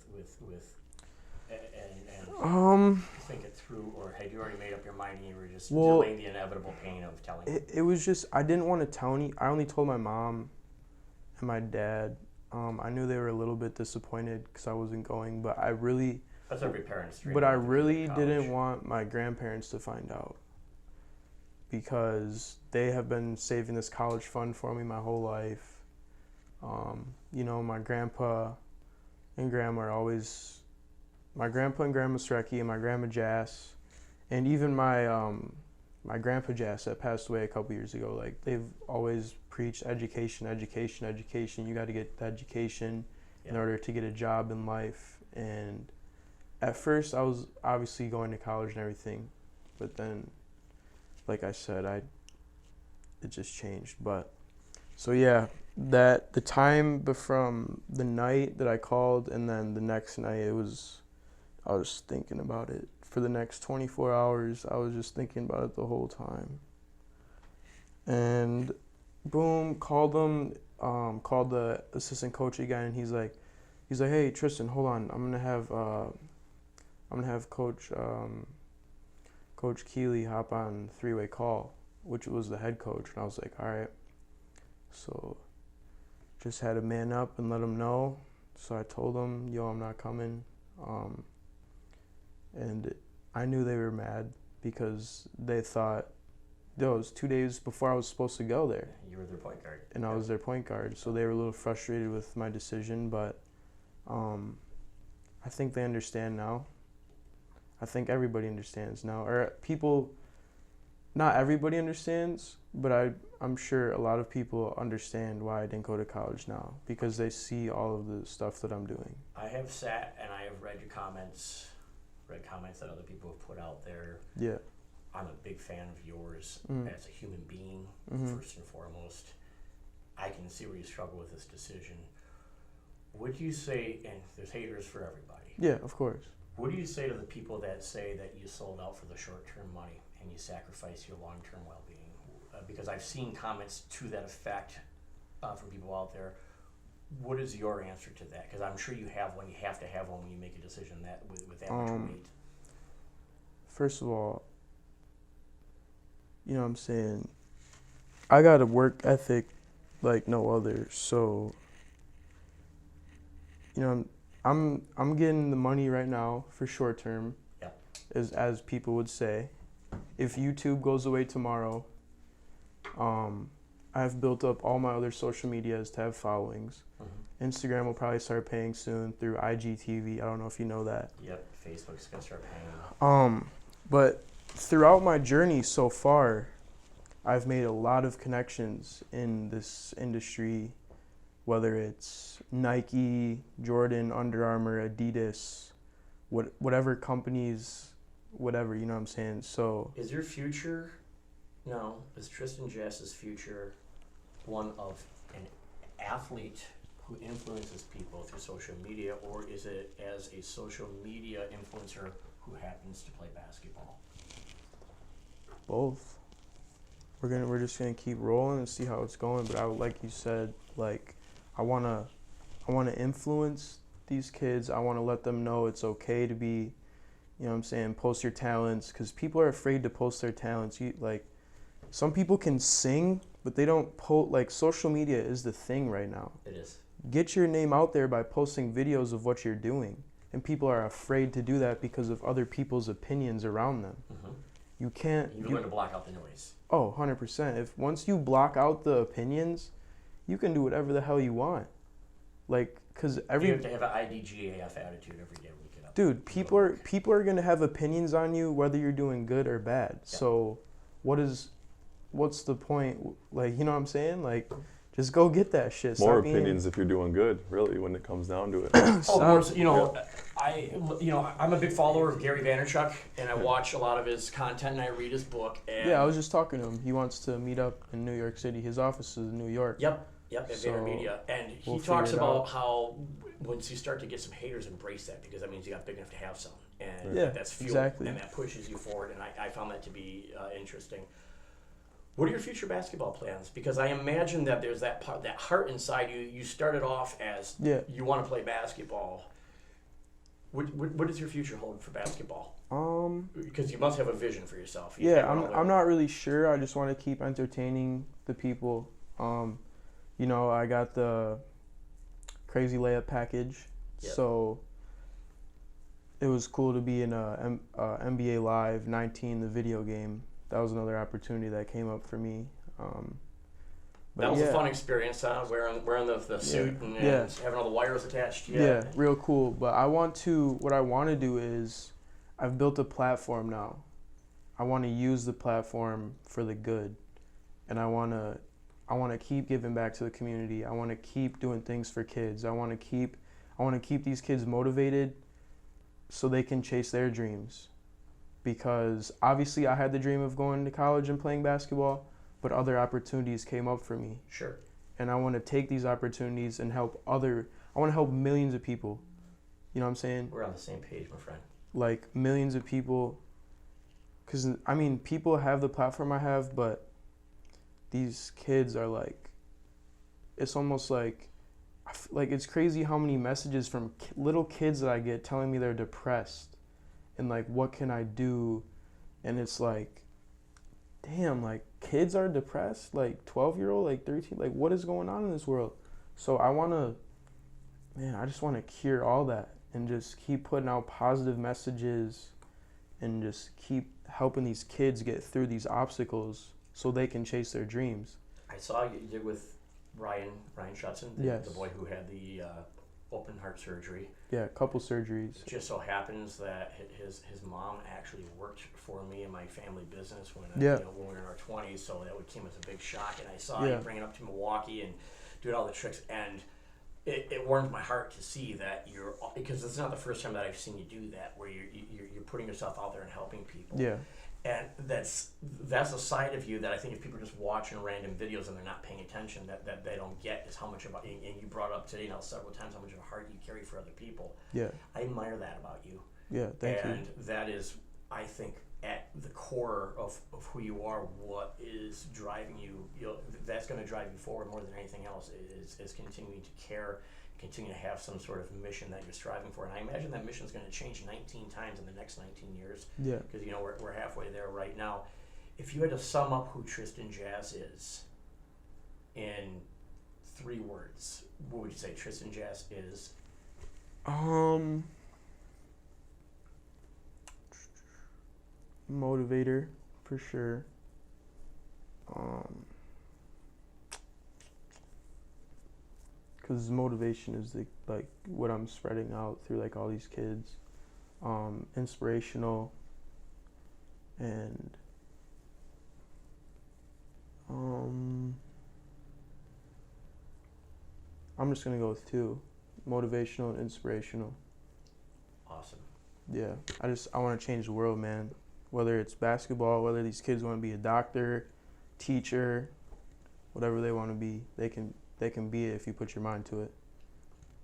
think it through, or had you already made up your mind and you were just delaying the inevitable pain of telling them? It was just, I didn't want to tell any. I only told my mom and my dad. I knew they were a little bit disappointed because I wasn't going, but I really. That's every parent's dream. But I really didn't want my grandparents to find out, because they have been saving this college fund for me my whole life. You know, my grandpa and grandma are always. My grandpa and grandma Strecky and my grandma Jass, and even my grandpa Jass that passed away a couple years ago, like, they've always preached education. You got to get the education in order to get a job in life. And at first I was obviously going to college and everything, but then, like I said, it just changed. But so yeah, that the time from the night that I called and then the next night, I was thinking about it for the next 24 hours. I was just thinking about it the whole time. And boom, called them, called the assistant coach again, and he's like, hey, Tristan, hold on, I'm gonna have Coach Keeley hop on three-way call, which was the head coach. And I was like, all right. So just had to man up and let him know. So I told him, yo, I'm not coming. And I knew they were mad because they thought, yo, it was 2 days before I was supposed to go there. You were their point guard. And I was their point guard. So they were a little frustrated with my decision, but I think they understand now. I think everybody understands now. Or people, not everybody understands, but I'm sure a lot of people understand why I didn't go to college now, because they see all of the stuff that I'm doing. I have sat and I have read your comments, that other people have put out there. Yeah. I'm a big fan of yours as a human being, first and foremost. I can see where you struggle with this decision. Would you say, and there's haters for everybody. Yeah, of course. What do you say to the people that say that you sold out for the short-term money and you sacrificed your long-term well-being? Because I've seen comments to that effect from people out there. What is your answer to that? Because I'm sure you have one. You have to have one when you make a decision that with that much weight. first of all, you know what I'm saying, I got a work ethic like no other. So, you know, I'm getting the money right now for short term, Yeah. as people would say. If YouTube goes away tomorrow, I've built up all my other social medias to have followings. Mm-hmm. Instagram will probably start paying soon through IGTV. I don't know if you know that. Yep. Facebook's gonna start paying. But throughout my journey so far, I've made a lot of connections in this industry, whether it's Nike, Jordan, Under Armour, Adidas, whatever companies, whatever, you know what I'm saying? So Is your future, is Tristan Jass's future one of an athlete who influences people through social media, or is it as a social media influencer who happens to play basketball? both. We're just gonna keep rolling and see how it's going. But like you said, like I wanna influence these kids. I wanna let them know it's okay to be, you know what I'm saying, post your talents, because people are afraid to post their talents. Some people can sing, but they don't post. Like, social media is the thing right now. It is. Get your name out there by posting videos of what you're doing. And people are afraid to do that because of other people's opinions around them. Mm-hmm. You can't. You learn to block out the noise. Oh, 100%. Once you block out the opinions, you can do whatever the hell you want. Like, because You have to have an IDGAF attitude every day when you get up. dude, people are gonna have opinions on you whether you're doing good or bad. Yeah. So, what's the point? Like, you know what I'm saying? Like, just go get that shit. More Stop being- opinions if you're doing good, really, when it comes down to it. Oh, of course, I'm a big follower of Gary Vaynerchuk, and I watch a lot of his content and I read his book. And Yeah, I was just talking to him. He wants to meet up in New York City. His office is in New York. Yep, at So, VaynerMedia, and he we'll talks figure it about out. how once you start to get some haters, embrace that, because that means you got big enough to have some, and Yeah, that's fuel, exactly. and that pushes you forward. And I found that to be interesting. What are your future basketball plans? Because I imagine that there's that part, that heart inside you. You started off as you want to play basketball. What does your future hold for basketball? Because you must have a vision for yourself. You Yeah, can't run I'm not really sure. I just want to keep entertaining the people. You know, I got the crazy layup package, Yep. so it was cool to be in NBA Live 19, the video game. That was another opportunity that came up for me. But That was yeah. a fun experience, huh? Wearing the suit and Yeah. having all the wires attached. Yeah, real cool. But what I want to do is, I've built a platform now. I want to use the platform for the good, and I want to keep giving back to the community. I want to keep doing things for kids. I want to keep these kids motivated so they can chase their dreams. Because obviously I had the dream of going to college and playing basketball, but other opportunities came up for me. Sure. And I want to take these opportunities and I want to help millions of people. You know what I'm saying? We're on the same page, my friend. Like, millions of people. Because, I mean, people have the platform I have, but these kids are like, it's almost like it's crazy how many messages from little kids that I get telling me they're depressed and like, what can I do? And it's like, damn, like, kids are depressed, like 12-year-old, like 13, like, what is going on in this world? So I just want to cure all that and just keep putting out positive messages and just keep helping these kids get through these obstacles so they can chase their dreams. I saw you did with Ryan Schutzen, Yes. the boy who had the open heart surgery. Yeah, a couple surgeries. It just so happens that his mom actually worked for me in my family business when we were in our 20s, so that came as a big shock. And I saw you bring it up to Milwaukee and doing all the tricks, and it warmed my heart to see that because it's not the first time that I've seen you do that, where you're putting yourself out there and helping people. Yeah. And that's a side of you that I think if people are just watching random videos and they're not paying attention, that they don't get, is how much about, and you brought up today now several times, how much of a heart you carry for other people. Yeah. I admire that about you. Yeah, thank you. And that is, I think, at the core of who you are, what is driving you, that's going to drive you forward more than anything else, is continuing to care, continue to have some sort of mission that you're striving for. And I imagine that mission is going to change 19 times in the next 19 years. Yeah. Because, you know, we're halfway there right now. If you had to sum up who Tristan Jass is in 3 words, what would you say Tristan Jass is? Motivator, for sure. Because motivation is like what I'm spreading out through like all these kids. Inspirational, and I'm just gonna go with 2, motivational and inspirational. Awesome. Yeah, I want to change the world, man. Whether it's basketball, whether these kids want to be a doctor, teacher, whatever they want to be, they can be it if you put your mind to it.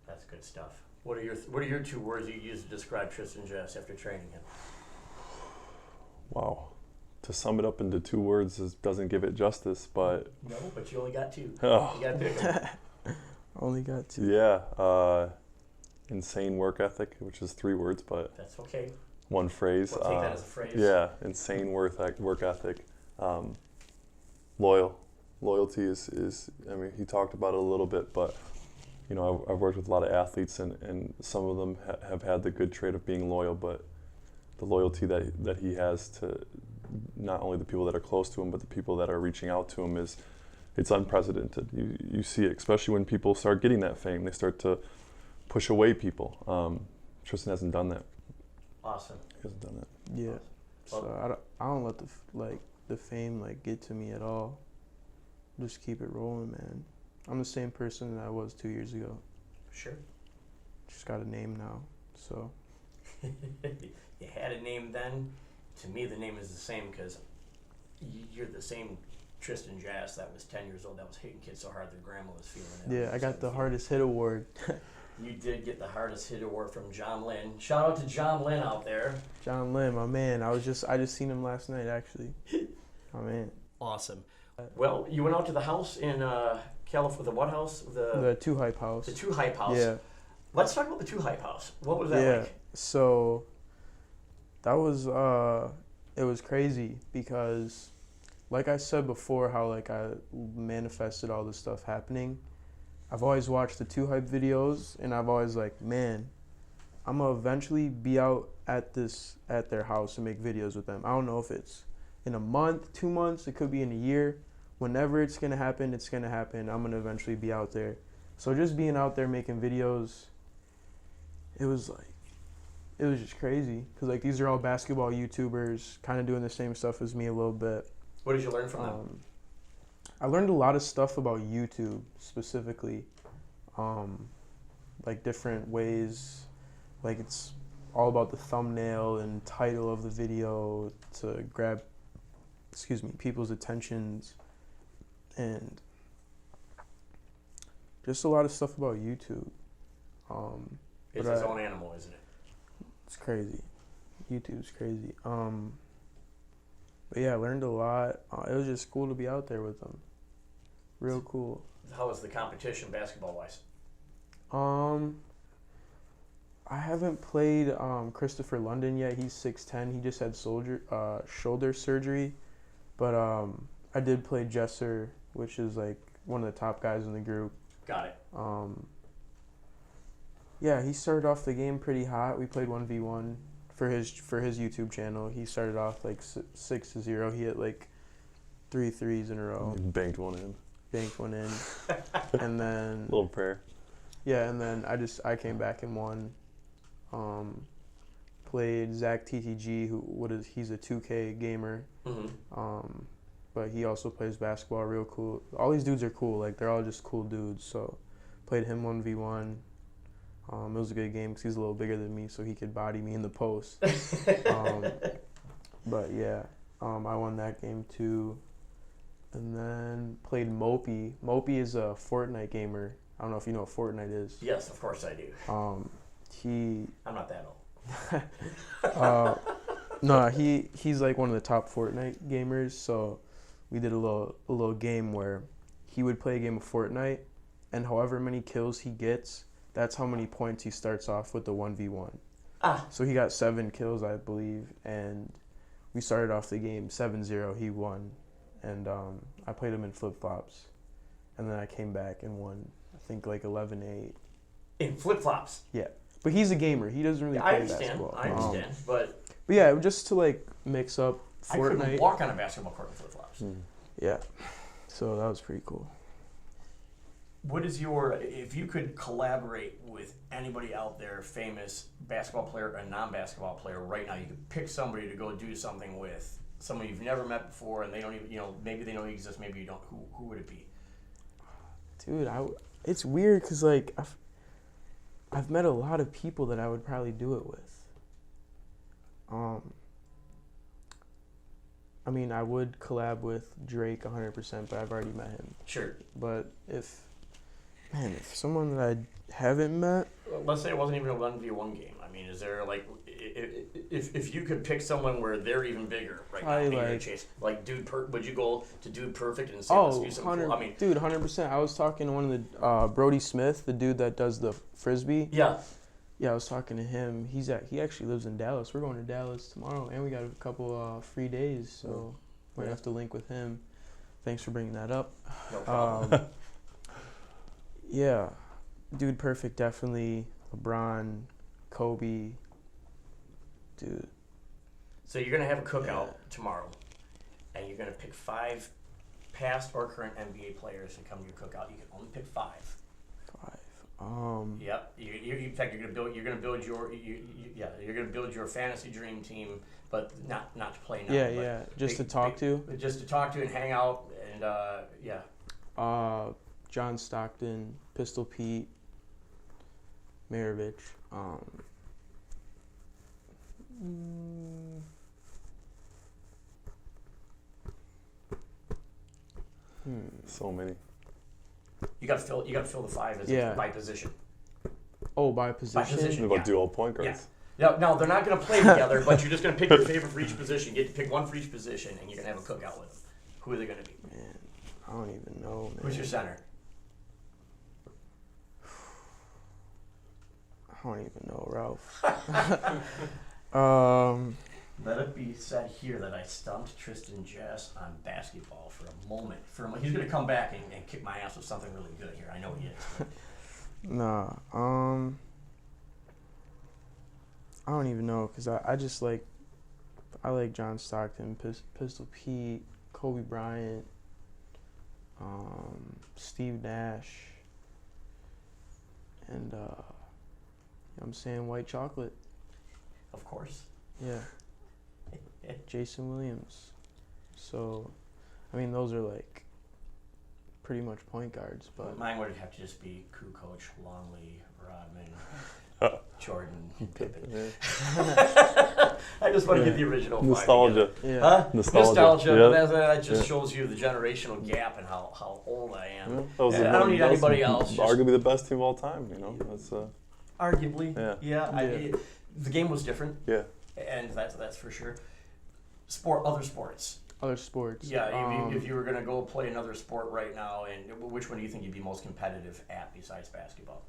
That's good stuff. What are your 2 words you use to describe Tristan Jass after training him? Wow. To sum it up into 2 words doesn't give it justice, but No, but you only got 2. Oh. You got to pick 'em. Only got 2. yeah, insane work ethic, which is 3 words, but That's okay. one phrase. We'll take that as a phrase. Yeah, insane work ethic. Loyalty is. I mean, he talked about it a little bit, but you know, I've worked with a lot of athletes, and some of them have had the good trait of being loyal, but the loyalty that he has to not only the people that are close to him, but the people that are reaching out to him it's unprecedented. You see it, especially when people start getting that fame. They start to push away people. Tristan hasn't done that. Awesome. He hasn't done that. Yeah. So I don't let the fame like get to me at all. Just keep it rolling, man. I'm the same person that I was 2 years ago. Sure. Just got a name now, so. You had a name then. To me, the name is the same because you're the same Tristan Jass that was 10 years old that was hitting kids so hard their grandma was feeling it. Yeah, I got the hardest hit award. You did get the hardest hit award from John Lynn. Shout out to John Lynn out there. John Lynn, my man. I just seen him last night, actually. My man. Awesome. Well, you went out to the house in California. The what house? The 2 Hype House. The 2 Hype House. Yeah. Let's talk about the 2 Hype House. What was that like? So that was it was crazy because, like I said before, how like I manifested all this stuff happening. I've always watched the 2 Hype videos, and I've always like, man, I'm gonna eventually be out at their house and make videos with them. I don't know if it's in a month, 2 months, it could be in a year. Whenever it's gonna happen, it's gonna happen. I'm gonna eventually be out there. So just being out there making videos, it was just crazy. Cause like these are all basketball YouTubers, kind of doing the same stuff as me a little bit. What did you learn from them? I learned a lot of stuff about YouTube specifically, like different ways, like it's all about the thumbnail and title of the video to grab, people's attentions, and just a lot of stuff about YouTube. It's its own animal, isn't it? It's crazy. YouTube's crazy. But yeah, I learned a lot. It was just cool to be out there with them. Real cool. How was the competition basketball-wise? I haven't played Christopher London yet. He's 6'10". He just had shoulder surgery. But I did play Jesser, which is like one of the top guys in the group. Got it. Yeah, he started off the game pretty hot. We played 1v1 for his YouTube channel. He started off like 6-0. He hit like 3 threes in a row. He banked one in. And then Little prayer. Yeah, and then I came back and won. Played Zach TTG, he's a 2K gamer. Mm-hmm. But he also plays basketball, real cool. All these dudes are cool, like they're all just cool dudes. So played him 1v1. It was a good game because he's a little bigger than me, so he could body me in the post. But yeah, I won that game too. And then played Mopey. Mopey is a Fortnite gamer. I don't know if you know what Fortnite is. Yes, of course I do. I'm not that old. No, he's like one of the top Fortnite gamers. So we did a little game where he would play a game of Fortnite, and however many kills he gets, that's how many points he starts off with the 1v1. So he got 7 kills, I believe, and we started off the game 7-0. He won, and I played him in flip-flops, and then I came back and won, I think, like 11-8. In flip-flops? Yeah. But he's a gamer. He doesn't really play basketball. I understand, but yeah, just to like mix up I Fortnite. couldn't walk on a basketball court in flip-flops. Yeah. So that was pretty cool. What is if you could collaborate with anybody out there, famous basketball player or non-basketball player right now, you could pick somebody to go do something with, somebody you've never met before, and they don't even, maybe they know you exist, maybe you don't. Who would it be? Dude, it's weird because like I've met a lot of people that I would probably do it with. I mean, I would collab with Drake 100%, but I've already met him. Sure. But if someone that I haven't met, Let's say it wasn't even a 1v1 game. I mean, is there like, if you could pick someone where they're even bigger right now, Probably maybe like- Chase, like would you go to Dude Perfect and say, let's oh, do something 100, cool? I mean, dude, 100%. I was talking to one of the Brody Smith, the dude that does the frisbee. yeah. Yeah, I was talking to him. He actually lives in Dallas. We're going to Dallas tomorrow, and we got a couple free days, so we're gonna have to link with him. Thanks for bringing that up. No problem. Yeah, Dude Perfect, definitely. LeBron, Kobe, dude. So you're gonna have a cookout tomorrow, and you're gonna pick 5 past or current NBA players to come to your cookout. You can only pick 5. 5. Yep. In fact, you're gonna build your fantasy dream team, but not to play now. Yeah, but yeah. Just to talk to. Just to talk to and hang out and yeah. John Stockton, Pistol Pete, Maravich. So many. You gotta fill the 5 as Yeah. by position. Oh, by position. position. What about Yeah. dual point guards? Yeah. No, they're not gonna play together, but you're just gonna pick your favorite for each position. You get to pick one for each position, and you're gonna have a cookout with them. Who are they gonna be? Man, I don't even know, man. Who's your center? I don't even know, Ralph. Let it be said here that I stumped Tristan Jass on basketball for a moment. He's gonna come back and kick my ass with something really good here. I know he is. Nah. I don't even know because I just like John Stockton, Pistol Pete, Kobe Bryant, Steve Nash, and I'm saying white chocolate. Of course. Yeah. Jason Williams. So, I mean, those are like pretty much point guards, but Mine would have to just be Kukoc, Longley, Rodman, Jordan, Pippen. I just want to get the original 5 Nostalgia. together. yeah. Huh? Nostalgia. But Yeah. that just shows you the generational gap and how old I am. Yeah, that was I don't need anybody else. Just Arguably the best team of all time. That's arguably, Yeah. The game was different, yeah. and that's for sure. Other sports. Other sports. Yeah, if you were gonna go play another sport right now, and which one do you think you'd be most competitive at besides basketball?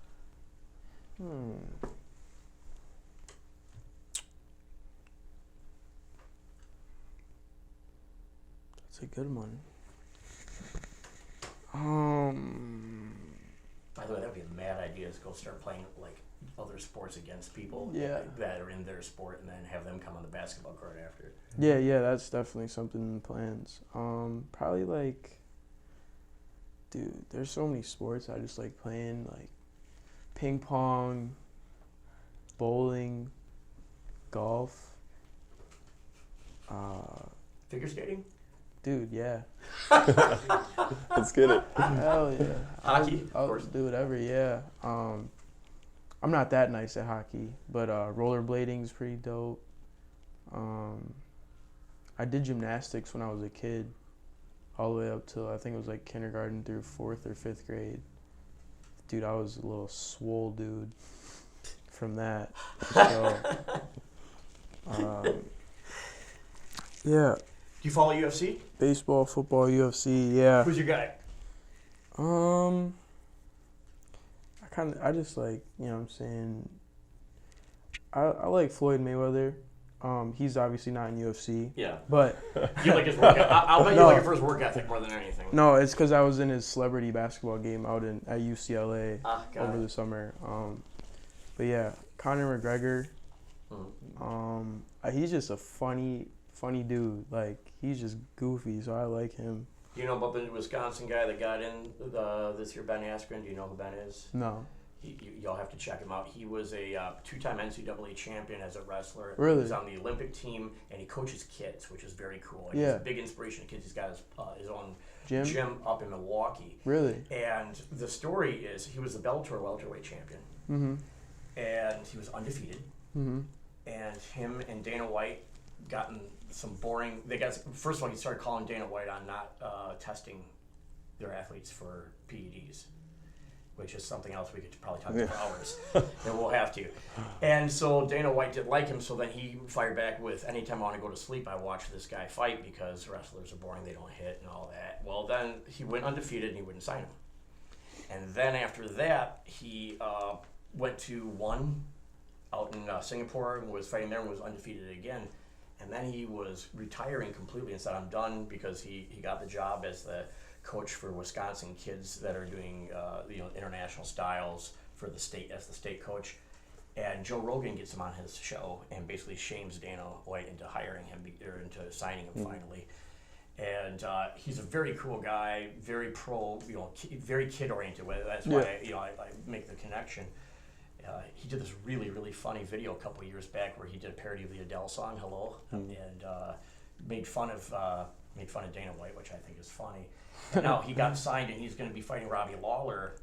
That's a good one. By the way, that'd be a mad idea to go start playing like other sports against people Yeah. that are in their sport, and then have them come on the basketball court after. Yeah, that's definitely something in the plans. Probably like, dude, there's so many sports I just like playing, like ping pong, bowling, golf. Figure skating, Dude, yeah. Let's get it. Hell yeah. hockey, of I'll course. do whatever, yeah. I'm not that nice at hockey, but rollerblading is pretty dope. I did gymnastics when I was a kid, all the way up till I think it was like kindergarten through 4th or 5th grade. Dude, I was a little swole dude from that. So, Yeah. Do you follow UFC? Baseball, football, UFC. Yeah. Who's your guy? I just like, you know what I'm saying, I like Floyd Mayweather. He's obviously not in UFC. Yeah. But You like his work ethic. I'll bet you No. like it for his work ethic more than anything. no, it's because I was in his celebrity basketball game out at UCLA Got over it. the summer. But yeah, Conor McGregor. Mhm. He's just a funny dude. Like, he's just goofy, so I like him. Do you know about the Wisconsin guy that got in this year, Ben Askren? Do you know who Ben is? No. Y'all have to check him out. He was a two-time NCAA champion as a wrestler. Really? He was on the Olympic team, and he coaches kids, which is very cool. And Yeah. He's a big inspiration to kids. He's got his own Jim? gym up in Milwaukee. Really? And the story is he was the Bellator welterweight champion, Mm-hmm. and he was undefeated. Mm-hmm. And him and Dana White gotten some boring. First of all, he started calling Dana White on not testing their athletes for PEDs, which is something else we could probably talk about for hours, and we'll have to. And so Dana White didn't like him, so then he fired back with, anytime I want to go to sleep, I watch this guy fight because wrestlers are boring, they don't hit and all that. Well, then he went undefeated and he wouldn't sign him. And then after that, he went to one out in Singapore and was fighting there and was undefeated again. And then he was retiring completely and said, I'm done, because he got the job as the coach for Wisconsin kids that are doing international styles for the state, as the state coach. And Joe Rogan gets him on his show and basically shames Dana White into hiring him, or into signing him finally. And he's a very cool guy, very pro, very kid oriented. That's why I make the connection. He did this really, really funny video a couple years back where he did a parody of the Adele song "Hello" and made fun of Dana White, which I think is funny. And now he got signed and he's going to be fighting Robbie Lawler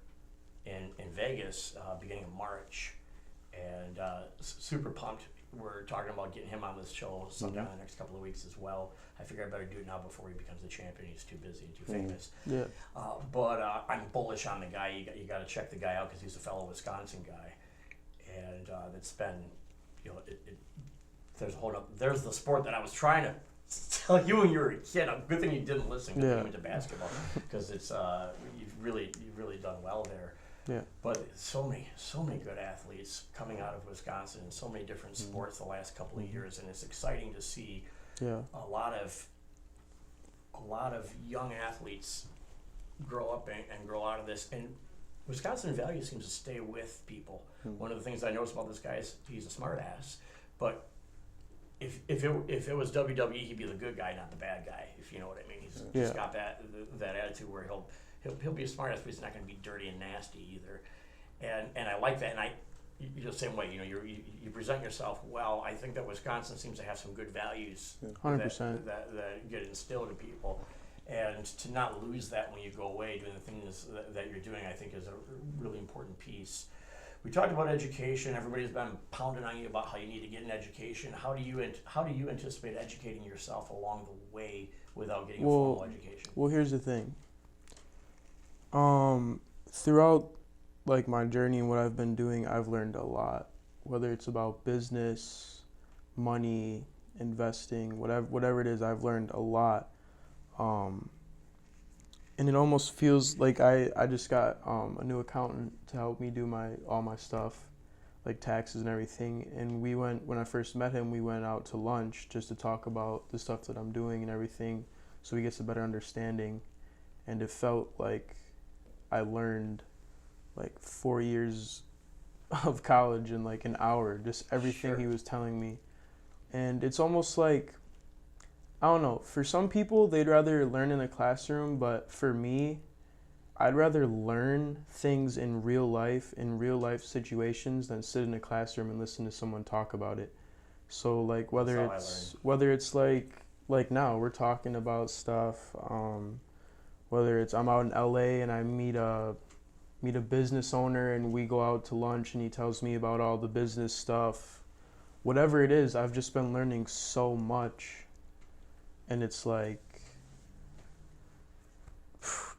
in Vegas beginning of March, and super pumped. We're talking about getting him on this show sometime in the next couple of weeks as well. I figure I better do it now before he becomes the champion. He's too busy and too famous. Yeah. But I'm bullish on the guy. You got to check the guy out because he's a fellow Wisconsin guy. And that's been, there's the sport that I was trying to tell you when you were a kid. Good thing you didn't listen because you went to basketball, because it's you've really done well there. Yeah. But so many good athletes coming out of Wisconsin in so many different sports the last couple of years, and it's exciting to see a lot of young athletes grow up and grow out of this. And Wisconsin value seems to stay with people. One of the things I noticed about this guy is he's a smart ass, but if it was WWE, he'd be the good guy, not the bad guy, if you know what I mean. He's just got that attitude where he'll be a smart ass, but he's not going to be dirty and nasty either. And I like that. And you're the same way. You present yourself well. I think that Wisconsin seems to have some good values 100%. that get instilled in people. And to not lose that when you go away doing the things that you're doing, I think is a really important piece. We talked about education. Everybody's been pounding on you about how you need to get an education. How do you anticipate educating yourself along the way without getting a formal education? Well, here's the thing. Throughout like my journey and what I've been doing, I've learned a lot. Whether it's about business, money, investing, whatever it is, I've learned a lot. And it almost feels like I just got a new accountant to help me do all my stuff, like taxes and everything. And when I first met him, we went out to lunch just to talk about the stuff that I'm doing and everything, so he gets a better understanding. And it felt like I learned like 4 years of college in like an hour, just everything he was telling me. And it's almost like, I don't know, for some people, they'd rather learn in a classroom, but for me, I'd rather learn things in real life situations than sit in a classroom and listen to someone talk about it. So like whether it's like now we're talking about stuff, whether it's I'm out in LA and I meet a business owner and we go out to lunch and he tells me about all the business stuff, whatever it is, I've just been learning so much. And it's like,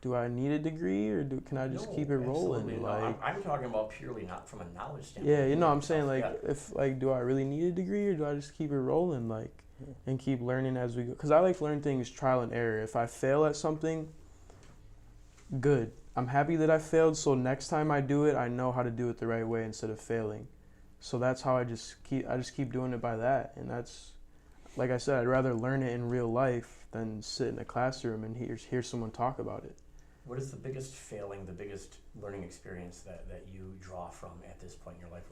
do I need a degree or can I just keep it rolling? Absolutely. Like, I'm talking about purely not from a knowledge standpoint. yeah, I'm saying like, if like, do I really need a degree or do I just keep it rolling? Like, and keep learning as we go. Because I like to learn things trial and error. If I fail at something, good. I'm happy that I failed, so next time I do it, I know how to do it the right way instead of failing. So that's how I just keep doing it by that. And that's, like I said, I'd rather learn it in real life than sit in a classroom and hear someone talk about it. What is the biggest failing, the biggest learning experience that you draw from at this point in your life?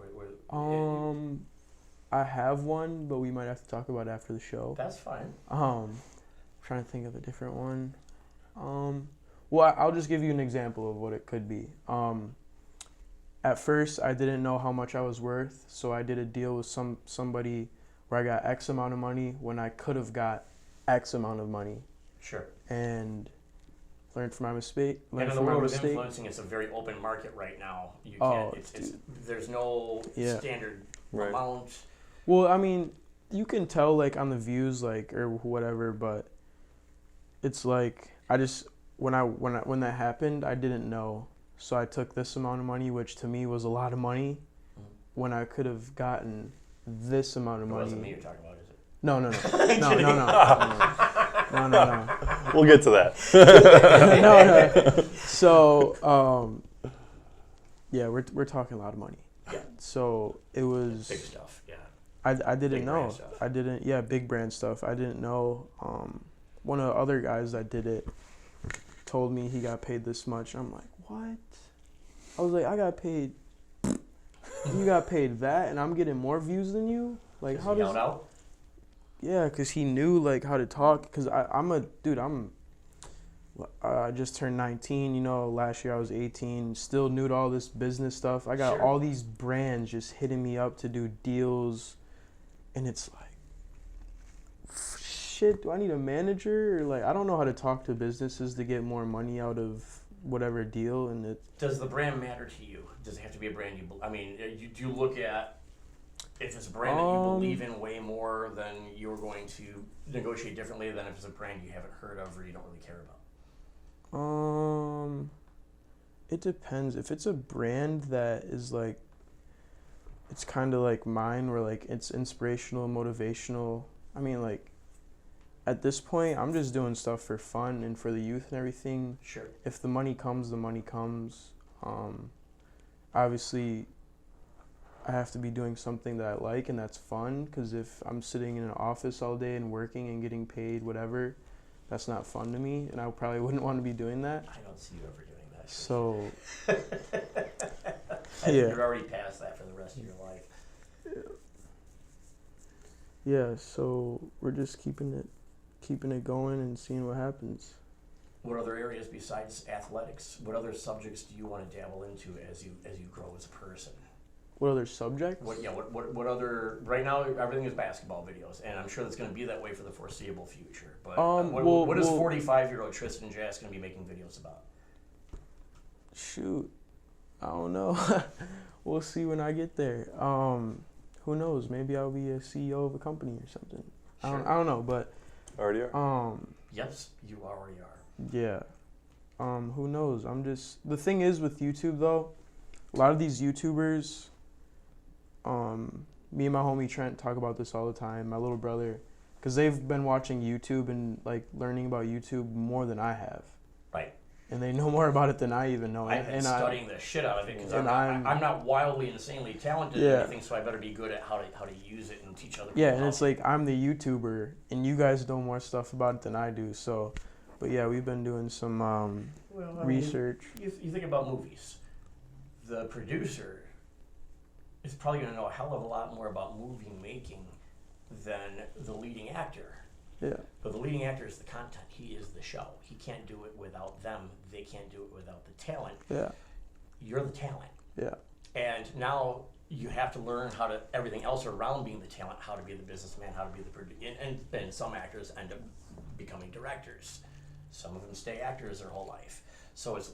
I have one, but we might have to talk about it after the show. That's fine. Trying to think of a different one. Well, I'll just give you an example of what it could be. At first, I didn't know how much I was worth, so I did a deal with somebody where I got X amount of money when I could have got X amount of money. Sure. And learned from my mistake. And in the world of influencing, it's a very open market right now. You can't. There's no standard amount. Well, I mean, you can tell like on the views, like or whatever, but it's like I just when that happened, I didn't know, so I took this amount of money, which to me was a lot of money, when I could have gotten this amount of money. It wasn't me you're talking about, is it? No. No. We'll get to that. No. So, yeah, we're talking a lot of money. Yeah. So it was big stuff. Yeah. I didn't Big know. brand stuff. I didn't. Yeah, big brand stuff. I didn't know. One of the other guys that did it told me he got paid this much. I'm like, what? I was like, I got paid. You got paid that, and I'm getting more views than you. Like, how does? Out? Yeah, cause he knew like how to talk. Cause I just turned 19. You know, last year I was 18. Still new to all this business stuff. I got all these brands just hitting me up to do deals, and it's like, shit. Do I need a manager? Or like, I don't know how to talk to businesses to get more money out of whatever deal. And it. Does the brand matter to you? Does it have to be a brand do you look at? If it's a brand that you believe in way more, then you're going to negotiate differently than if it's a brand you haven't heard of or you don't really care about. It depends. If it's a brand that is like, it's kind of like mine, where like it's inspirational, motivational. I mean, like, at this point, I'm just doing stuff for fun and for the youth and everything. Sure. If the money comes, the money comes. Obviously, I have to be doing something that I like and that's fun, because if I'm sitting in an office all day and working and getting paid whatever, that's not fun to me, and I probably wouldn't want to be doing that. I don't see you ever doing that. So, You're already past that for the rest of your life. Yeah, so we're just keeping it going and seeing what happens. What other areas besides athletics? What other subjects do you want to dabble into as you grow as a person? What other subjects? What other? Right now, everything is basketball videos, and I'm sure that's going to be that way for the foreseeable future. But what is 45-year-old Tristan Jass going to be making videos about? Shoot, I don't know. We'll see when I get there. Who knows? Maybe I'll be a CEO of a company or something. Sure. I don't know, but Already are? Yes, you already are. Yeah. Who knows? The thing is with YouTube though, a lot of these YouTubers, me and my homie Trent talk about this all the time, my little brother, because they've been watching YouTube and like learning about YouTube more than I have. Right. And they know more about it than I even know. I've been studying the shit out of it because I'm not wildly, insanely talented or anything, so I better be good at how to use it and teach other people. Yeah, and it's like I'm the YouTuber, and you guys know more stuff about it than I do. So, but yeah, we've been doing some research. You think about movies. The producer is probably going to know a hell of a lot more about movie making than the leading actor. Yeah. But the leading actor is the content. He is the show. He can't do it without them. They can't do it without the talent. Yeah. You're the talent. Yeah. And now you have to learn how to, everything else around being the talent, how to be the businessman, how to be the producer. And some actors end up becoming directors. Some of them stay actors their whole life. So it's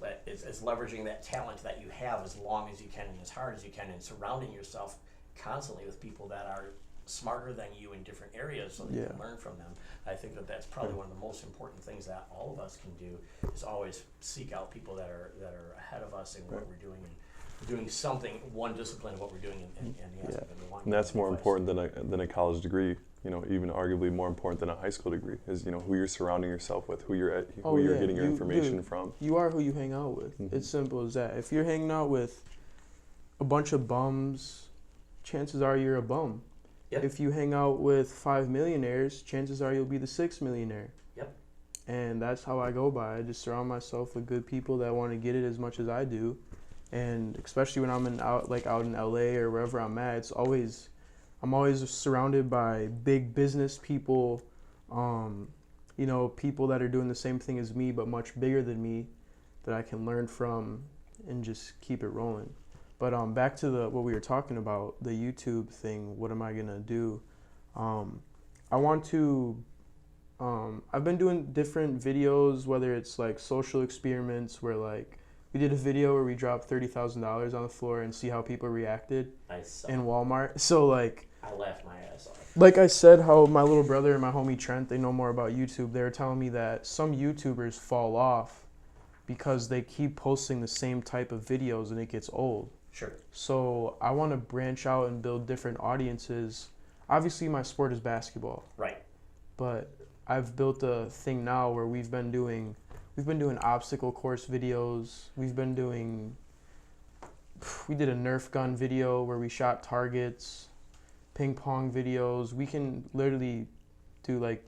leveraging that talent that you have as long as you can and as hard as you can, and surrounding yourself constantly with people that are smarter than you in different areas so that you can learn from them. I think that's probably one of the most important things that all of us can do, is always seek out people that are ahead of us in what we're doing, and doing something, one discipline of what we're doing, and the aspect that we want. And that's more important than a college degree. you know, even arguably more important than a high school degree is, you know, who you're surrounding yourself with, who you're Oh, yeah. getting your You- information dude. from. You are who you hang out with. Mhm. It's simple as that. If you're hanging out with a bunch of bums, chances are you're a bum. Yep. If you hang out with 5 millionaires, chances are you'll be the 6th millionaire. Yep. And that's how I go by. I just surround myself with good people that want to get it as much as I do. And especially when I'm out in LA or wherever I'm at, I'm always surrounded by big business people, you know, people that are doing the same thing as me but much bigger than me that I can learn from and just keep it rolling. But back to what we were talking about, the YouTube thing, what am I gonna do? I want to, I've been doing different videos, whether it's like social experiments where like, we did a video where we dropped $30,000 on the floor and see how people reacted I saw. in Walmart. So like, I laughed my ass off. like I said, how my little brother and my homie Trent, they know more about YouTube. They were telling me that some YouTubers fall off because they keep posting the same type of videos and it gets old. Sure. So I want to branch out and build different audiences. Obviously, my sport is basketball, Right. but I've built a thing now where we've been doing obstacle course videos. We did a Nerf gun video where we shot targets, ping pong videos. We can literally do like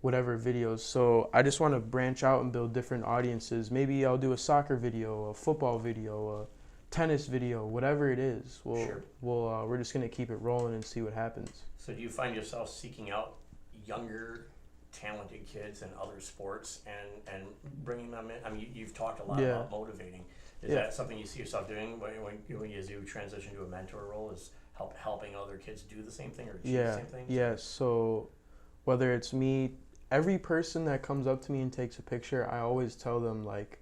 whatever videos. So I just want to branch out and build different audiences. Maybe I'll do a soccer video, a football video, a tennis video, whatever it is. Sure. We're just gonna keep it rolling and see what happens. So do you find yourself seeking out younger, talented kids in other sports and bringing them in? I mean, you've talked a lot Yeah. about motivating. Is Yeah. that something you see yourself doing when you transition to a mentor role? Is helping other kids do the same thing or achieve the same thing? Yeah. So whether it's me, every person that comes up to me and takes a picture, I always tell them like,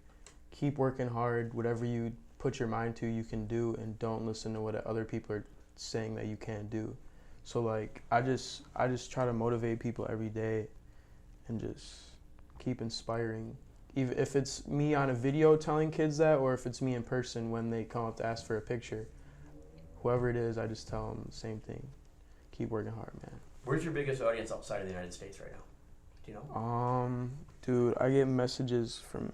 keep working hard. Whatever you put your mind to, you can do, and don't listen to what other people are saying that you can't do. So like, I just try to motivate people every day, and just keep inspiring. Even if it's me on a video telling kids that, or if it's me in person when they come up to ask for a picture, whoever it is, I just tell them the same thing. Keep working hard, man. Where's your biggest audience outside of the United States right now? Do you know? Dude, I get messages from,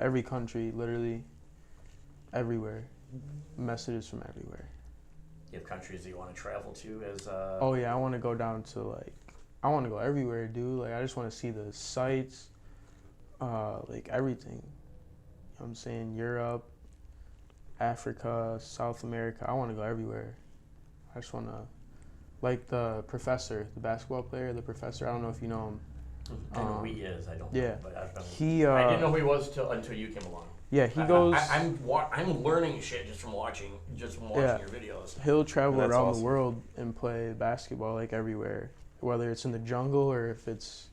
every country, literally, everywhere. Messages from everywhere. You have countries that you want to travel to as Oh yeah, I want to go down to I want to go everywhere, dude. Like I just want to see the sights, like everything. You know what I'm saying? Europe, Africa, South America. I want to go everywhere. I just want to, like the professor, the basketball player, the professor. I don't know if you know him. I know who he is. I don't Yeah. know, but I've been. He. I didn't know who he was until you came along. Yeah, he goes. I'm learning shit just from watching your videos. He'll travel That's around awesome. the world and play basketball like everywhere, whether it's in the jungle or if it's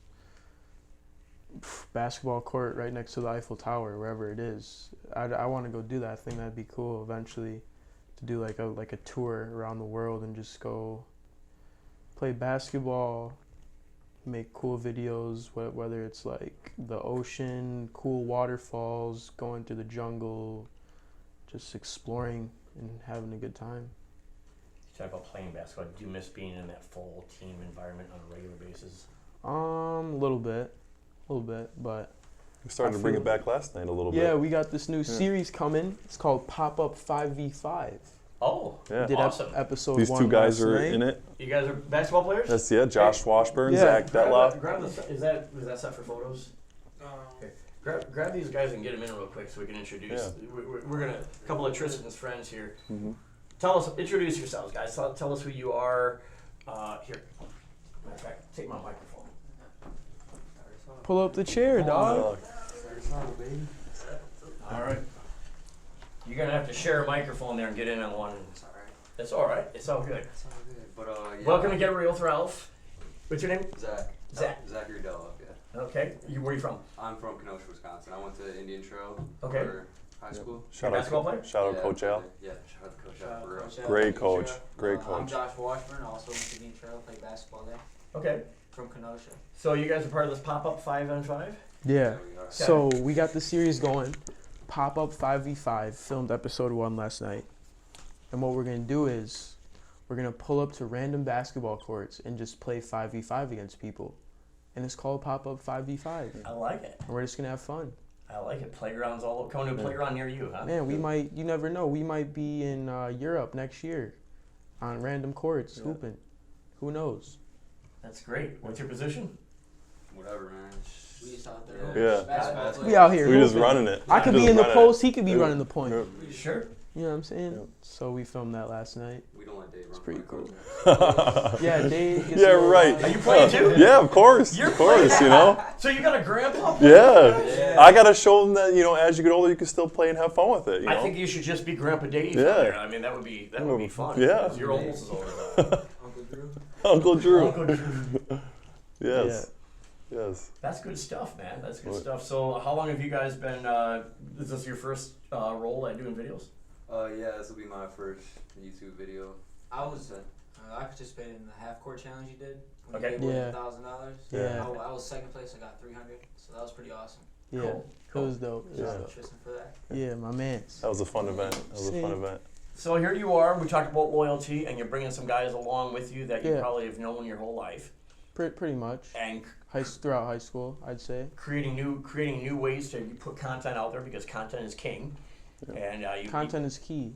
basketball court right next to the Eiffel Tower, wherever it is. I want to go do that. I think that'd be cool eventually, to do like a tour around the world and just go play basketball, make cool videos, whether it's like the ocean, cool waterfalls, going through the jungle, just exploring and having a good time. You talk about playing basketball. Do you miss being in that full team environment on a regular basis? A little bit, but We started to bring feel- it back last night a little bit. yeah, we got this new series coming. It's called Pop-Up 5v5. Oh, Yeah. We did awesome. episode These 1 two guys last are night. in it. You guys are basketball players? That's Josh Washburn, Yeah. Zach Detloff. Grab the, is that set for photos? Okay. Grab these guys and get them in real quick so we can introduce. Yeah. We're gonna a couple of Tristan's friends here. Mm-hmm. Introduce yourselves, guys. Tell us who you are. Here. Matter of fact, take my microphone. Pull up the chair, dog. All right. You're gonna have to share a microphone there and get in on one. It's all right. It's all good. It's all good. But yeah. Welcome to Get Real with Ralph. What's your name? Zach. Zach. Zachary Della, yeah. Okay. Where are you from? I'm from Kenosha, Wisconsin. I went to Indian Trail Okay. for high school. Shout basketball out, player? shout out Yeah, Coach Al. Yeah, shout out to Coach Al for real. Coach Al. Great coach. Sure. Great I'm coach. Josh Washburn, also went to Indian Trail, played basketball there, Okay. from Kenosha. So you guys are part of this pop-up 5-on-5? Yeah. we are. So we got the series going. Pop-Up 5v5, filmed episode 1 last night. And what we're going to do is, we're gonna pull up to random basketball courts and just play 5v5 against people, and it's called pop-up 5v5. I like it. And we're just gonna have fun. I like it. Playgrounds all over. Coming to a playground near you, huh? Man, we might. You never know. We might be in Europe next year, on random courts hooping. Who knows? That's great. What's your position? Whatever, man. We just out there. Yeah. Basketball players. We out here. We just hooping. running it. I could Just be in the running post. it. He could be running the point. Yeah. Sure. You know what I'm saying? Yep. So we filmed that last night. We don't let Dave run. It's pretty point cool. guard. Yeah, Dave. gets Yeah, a little right. Are you playing too? Yeah, of course. You're of course, playing? you know. So you got a grandpa? Yeah. I gotta show them that, you know, as you get older, you can still play and have fun with it. You know? I think you should just be Grandpa Dave. Yeah. out there. I mean, that would be fun. Yeah. because you're almost as old as that. Uncle Drew. Uncle Drew. Uncle Drew. Yes. Yes. That's good stuff, man. That's good What? stuff. So, how long have you guys been? Is this your first role at doing videos? Yeah, this will be my first YouTube video. I participated in the half-court challenge you did. When Okay. you gave away Yeah. $1,000. Yeah. I was second place. I got 300. So that was pretty awesome. Yeah. Cool. It was dope. It was Yeah. Shout out dope. to Tristan for that. Yeah, my man's. That was a fun event. That was a fun Same. event. So here you are. We talked about loyalty, and you're bringing some guys along with you that you Yeah. probably have known your whole life, Pretty much. and Throughout high school, I'd say. creating new ways to put content out there because content is king. And Content is key.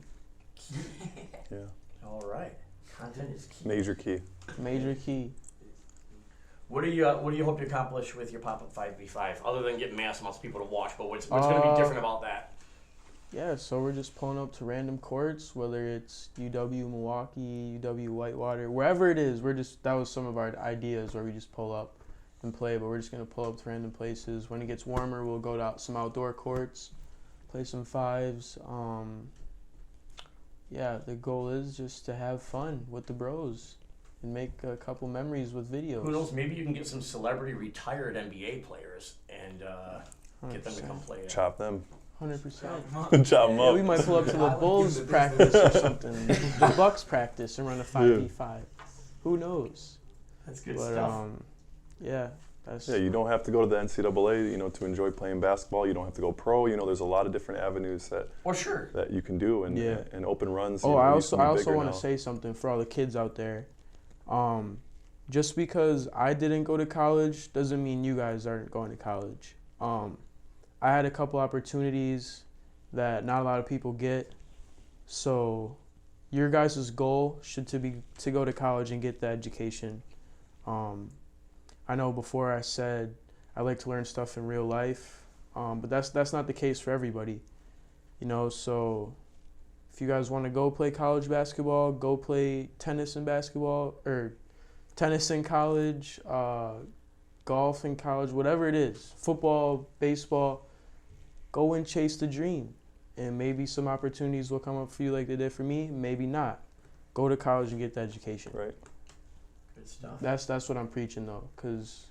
Yeah. All right, content is key. Major key. Major key. What do you hope to accomplish with your pop-up 5v5 other than getting mass amounts of people to watch? But what's going to be different about that? Yeah, so we're just pulling up to random courts, whether it's UW Milwaukee, UW Whitewater, wherever it is. That was some of our ideas where we just pull up and play, but we're just gonna pull up to random places. When it gets warmer, we'll go to some outdoor courts, play some fives. Yeah, the goal is just to have fun with the bros and make a couple memories with videos. Who knows? Maybe you can get some celebrity retired NBA players and get them to come play. Chop them. 100%. Chop them Yeah, up. we might pull up to the I would Bulls give the practice or something. The Bucks practice and run a 5v5. Who knows? That's good But stuff. yeah, that's Yeah, you don't have to go to the NCAA, you know, to enjoy playing basketball. You don't have to go pro. You know, there's a lot of different avenues Well, sure. that you can do and Yeah. and open runs. Oh, you know, I these can also be bigger want to now. say something for all the kids out there. Just because I didn't go to college doesn't mean you guys aren't going to college. I had a couple opportunities that not a lot of people get. So your guys' goal should to go to college and get the education. I know before I said I like to learn stuff in real life, but that's not the case for everybody. You know, so if you guys want to go play college basketball, go play tennis and basketball, or tennis in college, golf in college, whatever it is, football, baseball, go and chase the dream. And maybe some opportunities will come up for you like they did for me, maybe not. Go to college and get the education. Right. Good stuff. That's what I'm preaching though, because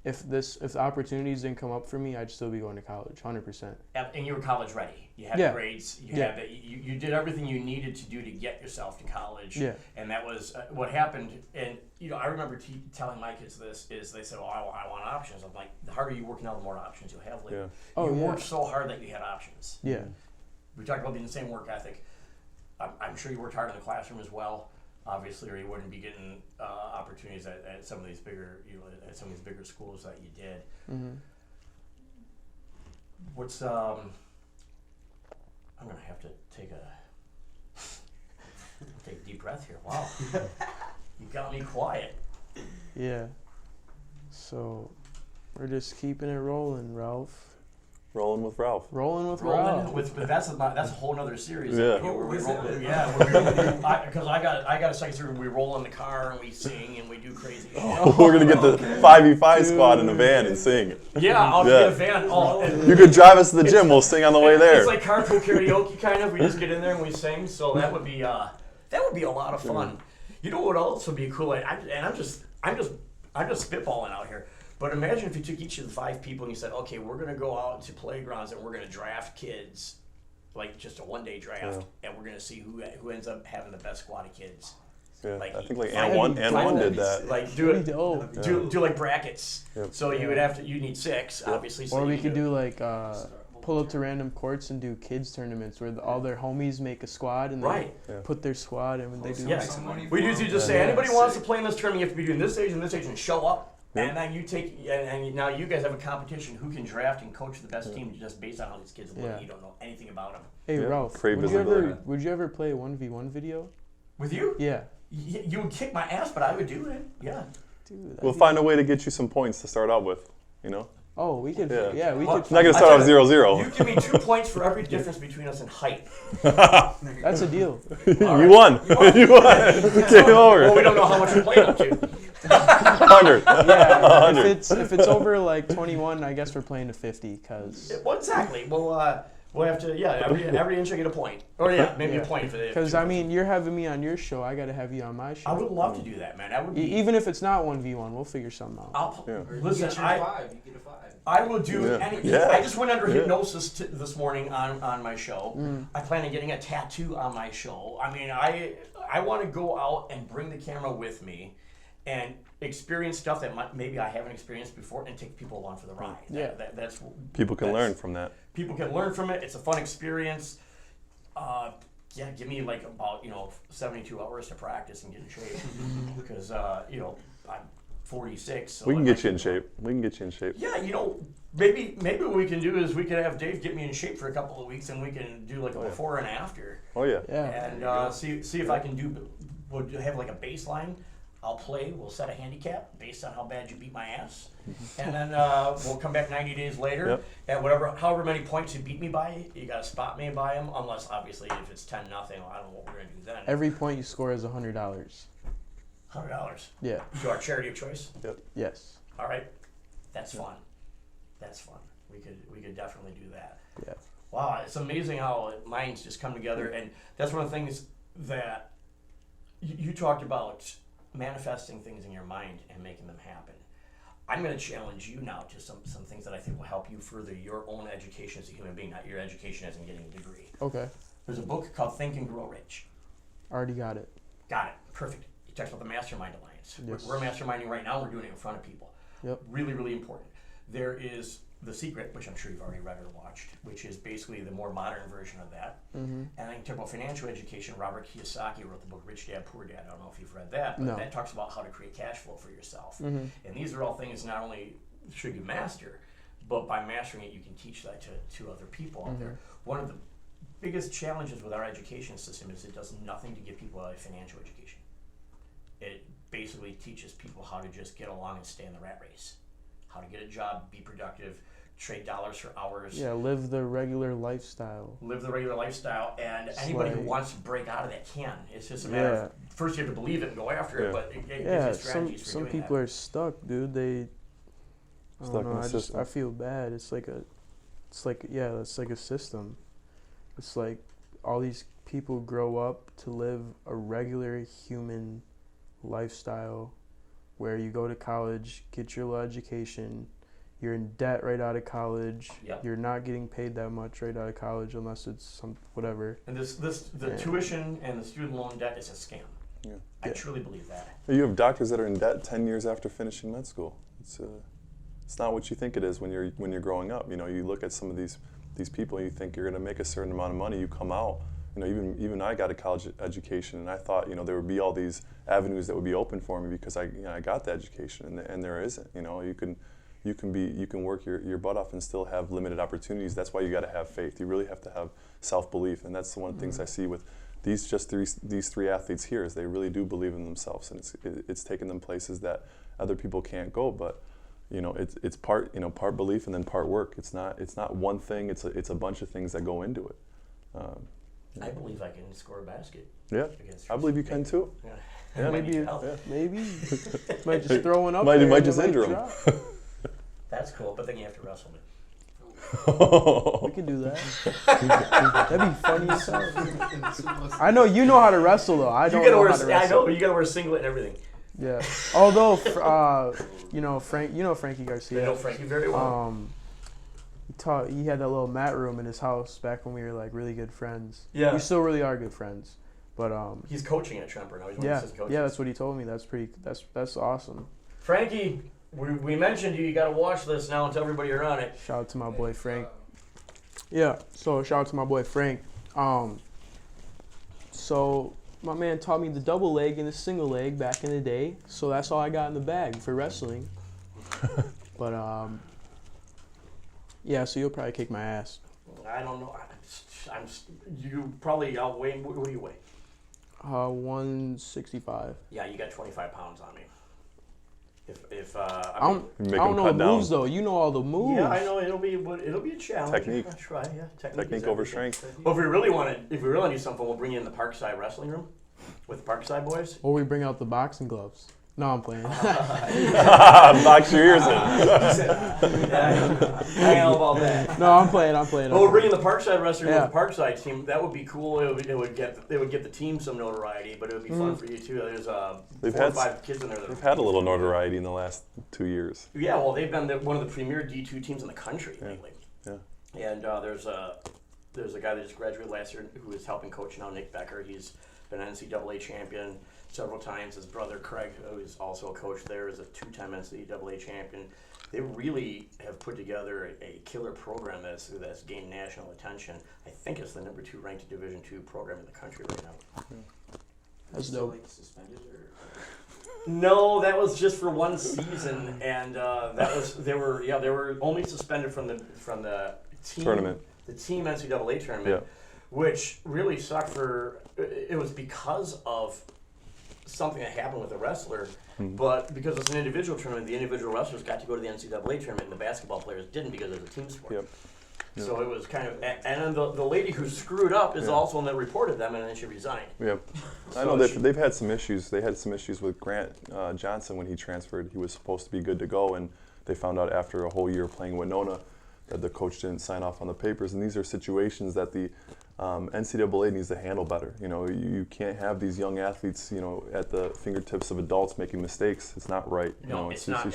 if the opportunities didn't come up for me, I'd still be going to college, 100%. And you were college ready. You had Yeah. grades. You Yeah. had you did everything you needed to do to get yourself to college. Yeah. And that was what happened. And you know, I remember telling my kids this is they said, "Well, I want options." I'm like, the harder you work now, the more options you'll have later. Yeah. Oh, you yeah. worked so hard that you had options. Yeah. We talked about being the same work ethic. I'm sure you worked hard in the classroom as well, obviously, or you wouldn't be getting opportunities at some of these bigger, at some of these bigger schools that you did. Mm-hmm. What's I'm gonna have to take a deep breath here. Wow, you got me quiet. Yeah. So we're just keeping it rolling, Ralph. Rolling with Ralph. Rolling with Rolling Ralph. with that's a whole other series. Yeah. Where we Is roll, it? yeah, because I got a second series where we roll in the car and we sing and we do crazy shit. We're gonna get the 5v5 squad in a van and sing. Yeah, I'll Yeah. get a van. Oh, and You could drive us to the gym. We'll sing on the way there. It's like carpool karaoke kind of. We just get in there and we sing. So that would be a lot of fun. You know what else would be cool? I'm just spitballing out here. But imagine if you took each of the 5 people and you said, okay, we're gonna go out to playgrounds and we're gonna draft kids, like just a one-day draft, and we're gonna see who ends up having the best squad of kids. Yeah, Like, I think like find and a- one find did a- that. Like do it. Dope. Do like brackets. Yep. So you need 6, obviously. So Or we you could do like pull up to random courts and do kids tournaments where all their homies make a squad and Right. they put their squad in when they do. Yeah. Some money We for usually them. just say Yeah. anybody wants to play in this tournament, you have to be doing this age and this age and show up. Yeah. And then you take, and now you guys have a competition who can draft and coach the best team just based on how these kids look. Yeah. You don't know anything about them. Hey Yeah, Ralph, great would you visibility. ever play a 1v1 video? With you, Yeah. you would kick my ass, but I would do it. Yeah. Dude, that'd We'll be- find a way to get you some points to start out with. You know, Oh, we could. Yeah. Yeah, we Well, could. not gonna I start tell off you, 0-0. You give me 2 points for every difference between us in height. That's a deal. You won. You won. Game over. Well, we don't know how much we're playing up to. 100. Yeah. 100. if it's over like 21, I guess we're playing to 50 because Well, exactly. We'll have to. Yeah, every inch I get a point, or maybe a point for the. I mean you're having me on your show, I gotta have you on my show. I would love to do that, man. That would be. Even if it's not 1v1, we'll figure something out. I'll, Yeah. Or you Listen, get your I 5. You get a 5. I will do Yeah. anything. Yeah. I just went under Yeah. hypnosis this morning on my show. I plan on getting a tattoo on my show. I mean, I want to go out and bring the camera with me and experience stuff that maybe I haven't experienced before and take people along for the ride. Yeah. That's People can that's- learn from that. People can learn from it. It's a fun experience. Yeah, give me like about 72 hours to practice and get in shape because I'm 46. So We can I get might you in be- shape. We can get you in shape. Yeah, maybe what we can do is we could have Dave get me in shape for a couple of weeks and we can do like a before and after Oh yeah. Yeah. and see if I can we'll have like a baseline. I'll play. We'll set a handicap based on how bad you beat my ass, and then we'll come back 90 days later Yep. at however many points you beat me by. You gotta spot me by them, unless obviously if it's 10-0, I don't know what we're gonna do then. Every point you score is $100. $100 Yeah. to our charity of choice. Yes. All right, that's fun. That's fun. We could definitely do that. Yeah. Wow, it's amazing how minds just come together, and that's one of the things that you talked about, manifesting things in your mind and making them happen. I'm going to challenge you now to some things that I think will help you further your own education as a human being, not your education as in getting a degree. Okay. There's a book called Think and Grow Rich. Already got it. Got it. Perfect. It talks about the Mastermind Alliance. Yes. We're masterminding right now. We're doing it in front of people. Yep. Really, really important. There is The Secret, which I'm sure you've already read or watched, which is basically the more modern version of that. Mm-hmm. And I can talk about financial education. Robert Kiyosaki wrote the book Rich Dad, Poor Dad. I don't know if you've read that, but No. that talks about how to create cash flow for yourself. Mm-hmm. And these are all things not only should you master, but by mastering it, you can teach that to other people out there. One of the biggest challenges with our education system is it does nothing to give people a financial education. It basically teaches people how to just get along and stay in the rat race, how to get a job, be productive, trade dollars for hours. Yeah, live the regular lifestyle. Live the regular lifestyle, and It's anybody who like- wants to break out of that can. It's just a matter of first you have to believe it and go after it, Yeah. but it gives Yeah, you strategies for some doing people that. are stuck, dude. They I Stuck don't in know, the system. I feel bad. It's like a system. It's like all these people grow up to live a regular human lifestyle where you go to college, get your little education, you're in debt right out of college. Yep. You're not getting paid that much right out of college unless it's some whatever. And the Yeah. tuition and the student loan debt is a scam. Yeah. I Yeah. truly believe that. You have doctors that are in debt 10 years after finishing med school. It's not what you think it is when you're growing up. You know, you look at some of these people, and you think you're going to make a certain amount of money. You come out. You know, even I got a college education, and I thought there would be all these avenues that would be open for me because I got the education, and there isn't. You know, you can work your butt off and still have limited opportunities. That's why you got to have faith. You really have to have self-belief, and that's one of the things I see with these three athletes here is they really do believe in themselves, and it's taken them places that other people can't go. But it's part belief and then part work. It's not one thing. It's a bunch of things that go into it. I believe I can score a basket. Yeah, Against I believe you can too. Yeah. Yeah. Might need Maybe, help. maybe might just throw one up. Might there and just it injure 'em. drop. That's cool, but then you have to wrestle me. We could do that. That'd be funny as hell. I know you know how to wrestle though. I You don't gotta know wear. how to I wrestle. know you gotta wear a singlet and everything. Yeah. Although, Frankie I Garcia. know Frankie very well. He had that little mat room in his house back when we were like really good friends. Yeah. We still really are good friends. But He's coaching at Tremper now. He's one of yeah, the assistant coaches. yeah, that's what he told me. That's awesome. Frankie, we mentioned you. You got to watch this now and tell everybody you're on it. Shout out to my boy Frank. Yeah, so shout out to my boy Frank. So my man taught me the double leg and the single leg back in the day. So that's all I got in the bag for wrestling. But yeah, so you'll probably kick my ass. I don't know. You probably outweigh. What do you weigh? 165. Yeah, you got 25 pounds on me. I I mean, don't, Make I don't him know cut the down. moves though. You know all the moves. yeah, I know it'll be a challenge. Technique. I'll try. Yeah, Technique is over everything. strength. Well, if we really do something, we'll bring you in the Parkside wrestling room with the Parkside boys. Or we bring out the boxing gloves. No, I'm playing. Box your ears in. I don't know about that. No, I'm playing. Well, we're bringing the Parkside wrestling Yeah. with the Parkside team. That would be cool. It would get the team some notoriety, but it would be fun for you too. There's They've 4 or had 5 kids in there. They've had a little notoriety in the last 2 years. Yeah, well, they've been one of the premier D2 teams in the country lately. Yeah. And there's a guy that just graduated last year who is helping coach now, Nick Becker. He's been an NCAA champion several times. His brother Craig, who is also a coach there, is a 2-time NCAA champion. They really have put together a killer program that's gained national attention. I think it's the number 2 ranked Division II program in the country right now. That's Still, dope. like, suspended or? No, that was just for one season, and they were only suspended from the team Tournament. the team NCAA tournament, Yeah. which really sucked it was because of something that happened with a wrestler, but because it's an individual tournament, the individual wrestlers got to go to the NCAA tournament, and the basketball players didn't because it was a team sport. Yep. So it was kind of, and then the lady who screwed up is also one that reported them, and then she resigned. Yep. I So know she- they've had some issues. They had some issues with Grant Johnson when he transferred. He was supposed to be good to go, and they found out after a whole year playing Winona that the coach didn't sign off on the papers. And these are situations that the NCAA needs to handle better. You know, you can't have these young athletes, you know, at the fingertips of adults making mistakes. It's not right. You know, It's not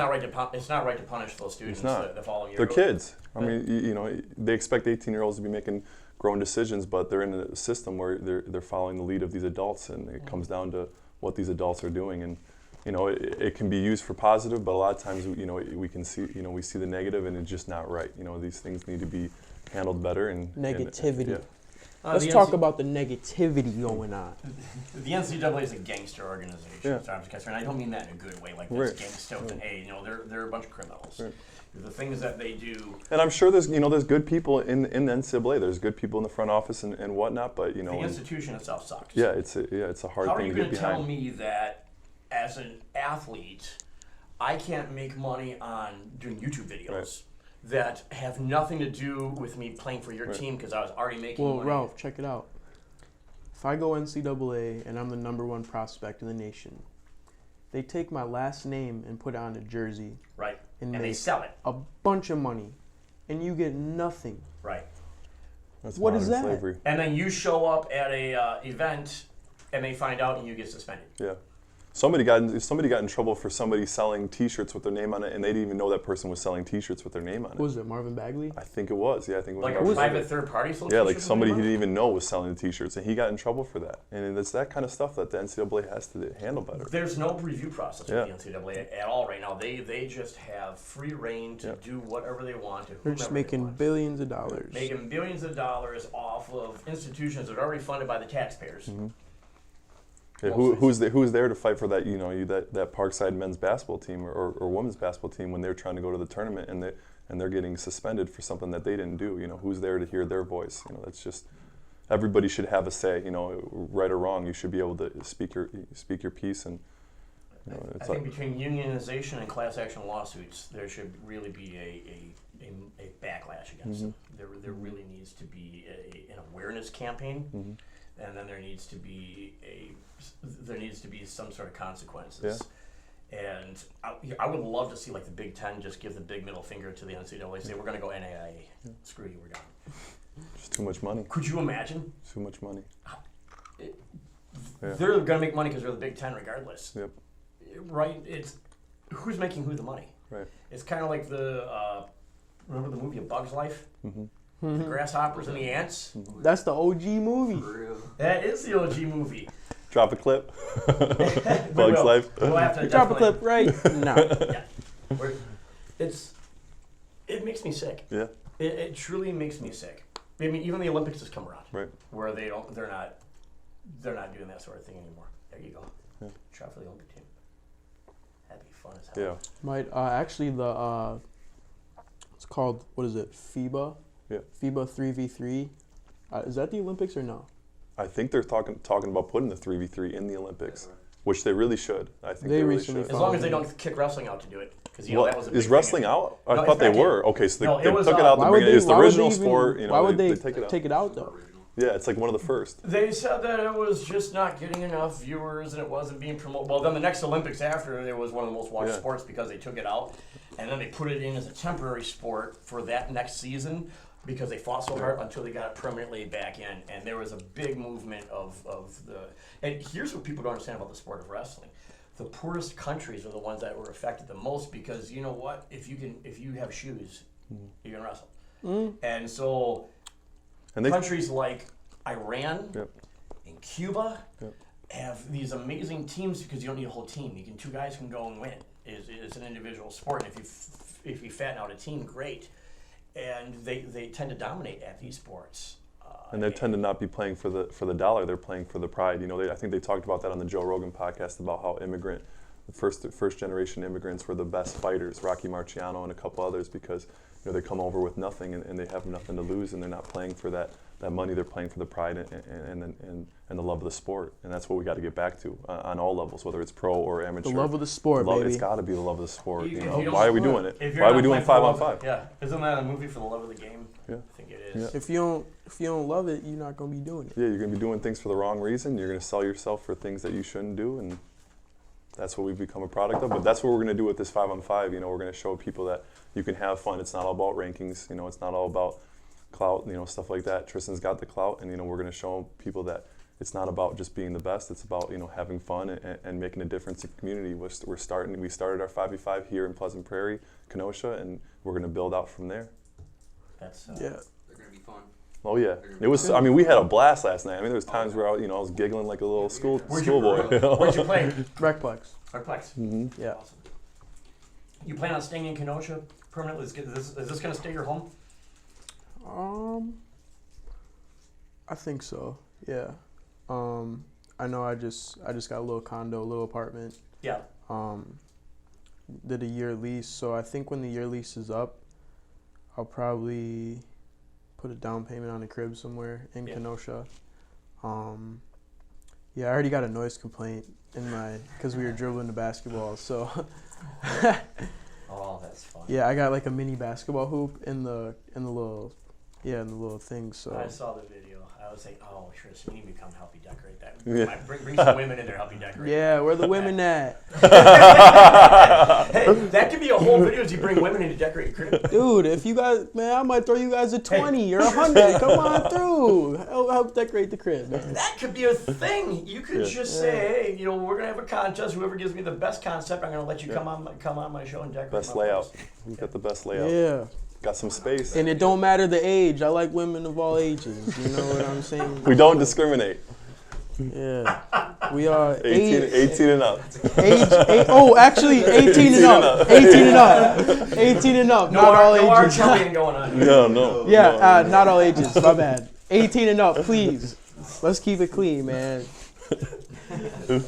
right to punish those students not. the following year. They're kids. I mean, you know, they expect 18-year-olds to be making grown decisions, but they're in a system where they're following the lead of these adults, and it comes down to what these adults are doing. And you know, it can be used for positive, but a lot of times, you know, we can see, you know, we see the negative, and it's just not right. You know, these things need to be handled better. And Negativity. yeah. Let's talk about the negativity going on. The NCAA is a gangster organization, Yeah. as far as I'm concerned. I don't mean that in a good way, like Right. this gangster with an A. You know, they're a bunch of criminals. Right. The things that they do. And I'm sure there's good people in the NCAA. There's good people in the front office and whatnot, but you know, The institution itself sucks. yeah, it's a hard How are thing you to going get to tell behind. me that as an athlete, I can't make money on doing YouTube videos Right. that have nothing to do with me playing for your Right. team because I was already making Well, money? Ralph, check it out. If I go NCAA and I'm the #1 prospect in the nation, they take my last name and put it on a jersey Right. and And they make sell it. a bunch of money, and you get nothing. Right. That's What is modern that? slavery. And then you show up at a event and they find out and you get suspended. Yeah. Somebody got in trouble for somebody selling T-shirts with their name on it, and they didn't even know that person was selling T-shirts with their name on it. Who was it, Marvin Bagley? I think it was. Yeah, I think it was. Like a Marvin private Bagley. third party sold Yeah, like t-shirts somebody with he your didn't even know was selling the T-shirts, and he got in trouble for that. And it's that kind of stuff that the NCAA has to handle better. There's no review process Yeah. with the NCAA at all right now. They just have free reign to Yeah. do whatever they want to They're whomever just they making want. billions of dollars. Making billions of dollars off of institutions that are already funded by the taxpayers. Mm-hmm. Yeah, Mostly. who's there to fight for that? You know, that Parkside men's basketball team or women's basketball team when they're trying to go to the tournament and they're getting suspended for something that they didn't do. You know, who's there to hear their voice? You know, that's just everybody should have a say. You know, right or wrong, you should be able to speak your piece. And you know, I it's think like, between unionization and class action lawsuits, there should really be a backlash against them. There really needs to be an awareness campaign, and then there needs to be some sort of consequences. And I would love to see like the Big Ten just give the big middle finger to the NCAA, say we're going to go NAIA. Screw you, we're done. just too much money. Could you imagine? Too much money. Yeah. They're going to make money because they're the Big Ten regardless. Yep. Right? It's who's making who the money. Right. It's kind of like the remember the movie A Bug's Life? Mm-hmm. The grasshoppers and the ants. That's the OG movie. For real. That is the OG movie. Drop a clip. We Bugs will. Life. We'll have to Drop a definitely- clip right now. Yeah. It makes me sick. Yeah. It truly makes me sick. I mean, even the Olympics has come around, Right. where they're not doing that sort of thing anymore. There you go. Yeah. Try for the Olympic team. That'd be fun as hell. Yeah. Might actually the it's called, what is it? FIBA. Yeah. FIBA 3v3. Is that the Olympics or no? I think they're talking about putting the 3v3 in the Olympics, which they really should. I think They they really recently should. As long as they don't kick wrestling out to do it, because Well, that was a big is wrestling out? I No, thought it's they back in. were. Okay, so they, No, it they was, took it out. why The would beginning. they- It's the why would original they even- sport. You know, why would they take it out. take it out though? Original. Yeah, it's like one of the first. They said that it was just not getting enough viewers and it wasn't being promoted. Well, then the next Olympics after, it was one of the most watched Yeah. sports because they took it out. And then they put it in as a temporary sport for that next season because they fought so hard until they got it permanently back in. And there was a big movement of the... And here's what people don't understand about the sport of wrestling. The poorest countries are the ones that were affected the most because you know what? If you have shoes, you can wrestle. And so... And they, countries like Iran Yep. and Cuba Yep. have these amazing teams because you don't need a whole team. Two guys can go and win. It's an individual sport, and if you fatten out a team, great. And they tend to dominate at these sports. and they tend to not be playing for the dollar. They're playing for the pride. You know, I think they talked about that on the Joe Rogan podcast about how the first generation immigrants were the best fighters, Rocky Marciano and a couple others, because you know they come over with nothing and they have nothing to lose, and they're not playing for that money. They're playing for the pride and the love of the sport, and that's what we got to get back to on all levels, whether it's pro or amateur. The love of the sport, baby. It's got to be the love of the sport. If You you know, don't why are we sport, doing it? if you're Why are not we doing playing for 5-on-5? the love- Yeah, isn't that a movie for the love of the game? Yeah. I think it is. Yeah. If you don't love it, you're not gonna be doing it. Yeah, you're going to be doing things for the wrong reason. You're going to sell yourself for things that you shouldn't do, and that's what we've become a product of. But that's what we're going to do with this 5-on-5. You know, we're going to show people that you can have fun. It's not all about rankings. You know, it's not all about clout. You know, stuff like that. Tristan's got the clout, and you know, we're going to show people that it's not about just being the best. It's about having fun and making a difference in the community. We started our 5v5 here in Pleasant Prairie, Kenosha, and we're going to build out from there. That's Yeah. They're gonna be fun. Oh yeah, it was. I mean, we had a blast last night. I mean, there was times where I was giggling like a little schoolboy. Where'd you play? Recplex. Replex. Yeah. Awesome. You plan on staying in Kenosha permanently? Is this going to stay your home? I think so. Yeah. I know I just got a little condo, a little apartment. Yeah. Did a year lease, so I think when the year lease is up, I'll probably put a down payment on a crib somewhere in Kenosha. Yeah, I already got a noise complaint because we were dribbling the basketball. So Oh, that's fun. yeah, I got like a mini basketball hoop in the little thing. So I saw the video. I was like, oh, Tristan, you need to come help you decorate that. Yeah. Bring some women in there, help you decorate. yeah, where the women at? Hey, that could be a whole video as you bring women in to decorate your crib. Dude, if you guys, man, I might throw you guys a 20 or 100. Come on through. Help decorate the crib, man. That could be a thing. You could just say, hey, we're gonna have a contest. Whoever gives me the best concept, I'm gonna let you come on my show and decorate. Best my layout. place. We got the best layout. Yeah. Got some space. And it don't matter the age. I like women of all ages. You know what I'm saying? We don't discriminate. Yeah. We are 18 and up. actually 18 and up. 18 and up. 18 and up. Not all No R. ages. Kelly going on. No. Yeah, not all ages. My bad. 18 and up, please. Let's keep it clean, man.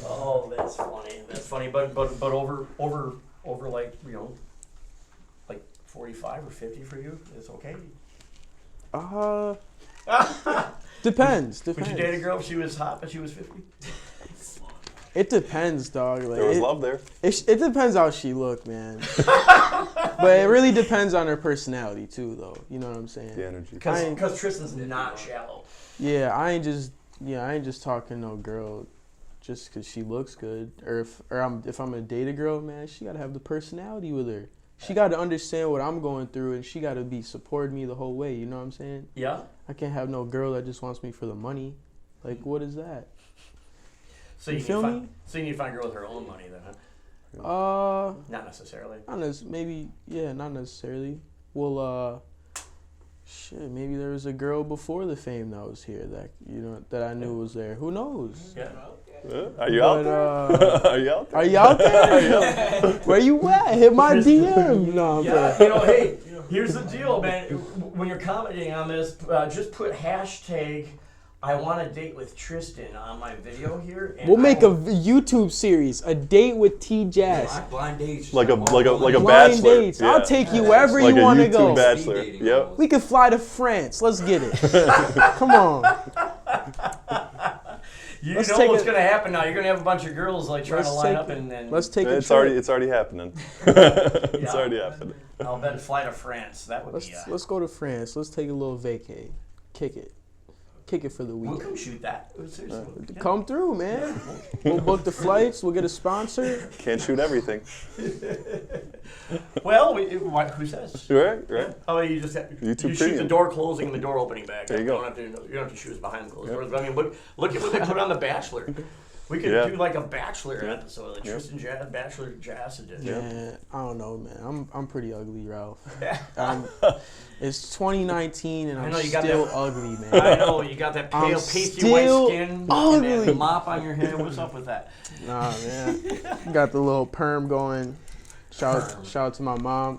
Oh, that's funny. That's funny. But over like like 45 or 50 for you, it's okay. Depends. Would you date a girl if she was hot but she was 50? It depends, dog. Like, There was love there. it depends how she look, man. But it really depends on her personality too, though. You know what I'm saying? The energy. Because Tristan's not shallow. Yeah, I ain't just talking no girl just because she looks good, or if I'm gonna date a girl, man, she gotta have the personality with her. She gotta understand what I'm going through, and she gotta be supporting me the whole way. You know what I'm saying? Yeah. I can't have no girl that just wants me for the money. Like, what is that? So You you feel me? So you need to find a girl with her own money then, huh? Not necessarily. Not necessarily. Well, shit, maybe there was a girl before the fame that was here that I knew was there. Who knows? Yeah. Are you out there? Are you out there? Are you out there? Where you at? Hit my DM. No, I'm Yeah. playing. Hey, Here's the deal, man. When you're commenting on this, just put hashtag I want a date with Tristan on my video here. And We'll make a YouTube series, a date with T. Jass. Blind dates. Like a Blind bachelor. dates. Yeah. I'll take you wherever Like you a want to YouTube go. bachelor. Speed dating Yep. almost. We could fly to France. Let's get it. Come on. You Let's know take what's it- going to happen now. You're going to have a bunch of girls like trying Let's to line take up it. and Let's take a It's trip. already happening. It's Yeah. already happening. I'll bet fly to France. That would be. Let's go to France. Let's take a little vacay. Kick it for the We'll weekend. come shoot that. Seriously. Yeah. Come through, man. We'll book the flights. We'll get a sponsor. Can't shoot everything. Well, who says? Right. Oh, you just have, YouTube you shoot the Premium. door closing and the door opening back. There you go. You don't have to shoot us behind closed doors. But I mean, look at what they put on The Bachelor. We could Yeah. do like a Bachelor episode, like Tristan Jass, Bachelor Jass edition. Man, I don't know, man. I'm pretty ugly, Ralph. Yeah. It's 2019 and I I'm know you got still that- ugly, man. I know you got that I'm pale, pasty white still skin and ugly. that mop on your head. What's up with that? Nah, man. Got the little perm going. Shout out to my mom.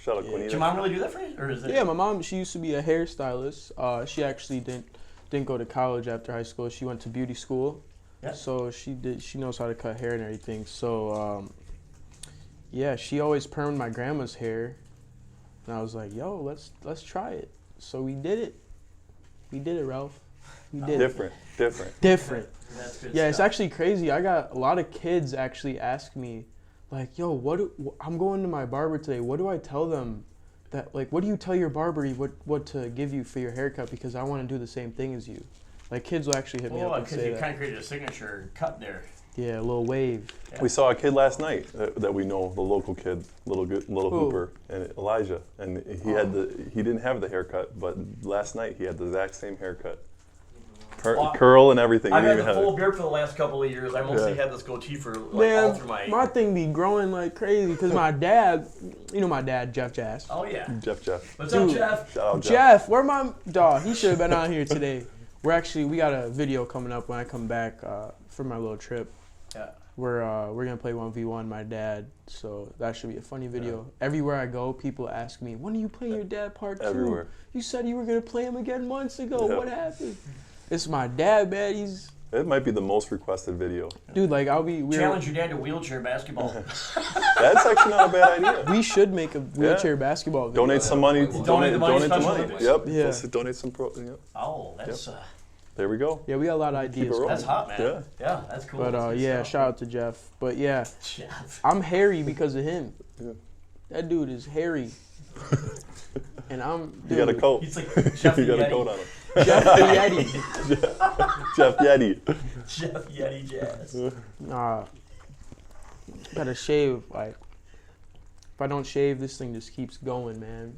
Shout out Did your Quinita. mom really do that for you, or is it? Yeah, my mom. She used to be a hairstylist. She actually didn't go to college after high school. She went to beauty school. Yeah. So she knows how to cut hair and everything. So yeah, she always permed my grandma's hair, and I was like, yo, let's try it. So we did it. We did it, Ralph. We did it. Different. Different. That's good Yeah, it's stuff. actually crazy. I got a lot of kids actually ask me, like, yo, I'm going to my barber today. What do I tell them? That, like, what do you tell your barber what to give you for your haircut? Because I want to do the same thing as you. Like, kids will actually hit me up and because say you that. kind of created a signature cut there. Yeah, a little wave. We saw a kid last night that we know, the local kid, little Who? hooper, and Elijah, and he didn't have the haircut, but last night he had the exact same haircut, Well, curl and everything. I've He had didn't the even full have beard for the last couple of years. I mostly Yeah. had this goatee for like all Man, through my. my thing be growing like crazy because my dad, you know my dad, Jeff Jass. Oh yeah. Jeff. What's Dude. up, Jeff? Shout out Jeff, where my dog? He should have been on here today. We got a video coming up when I come back for my little trip. Yeah. We're gonna play 1v1, my dad. So that should be a funny video. Everywhere I go, people ask me, "When are you playing your dad part 2? Everywhere. You said you were gonna play him again months ago. Yeah. What happened?" It's my dad, man. It might be the most requested video. Dude, like Challenge your dad to wheelchair basketball. That's actually not a bad idea. we should make a wheelchair basketball video. Donate some money. Donate the money, Donate the special money. Olympics. Yep. Yeah. Let's donate some Yep. Oh, that's There we go. Yeah, we got a lot of Keep it ideas. rolling. that's hot, man. Yeah. Yeah, that's cool. But That's good yeah, stuff. shout out to Jeff. But yeah, Jeff. I'm hairy because of him. Yeah. That dude is hairy. And I'm You got a dude, coat. He's like Jeff You the got a Yeti. coat on him. Jeff the Yeti. Jeff Yeti. Jeff Yeti Jazz. Nah. Gotta shave. Like, if I don't shave, this thing just keeps going, man.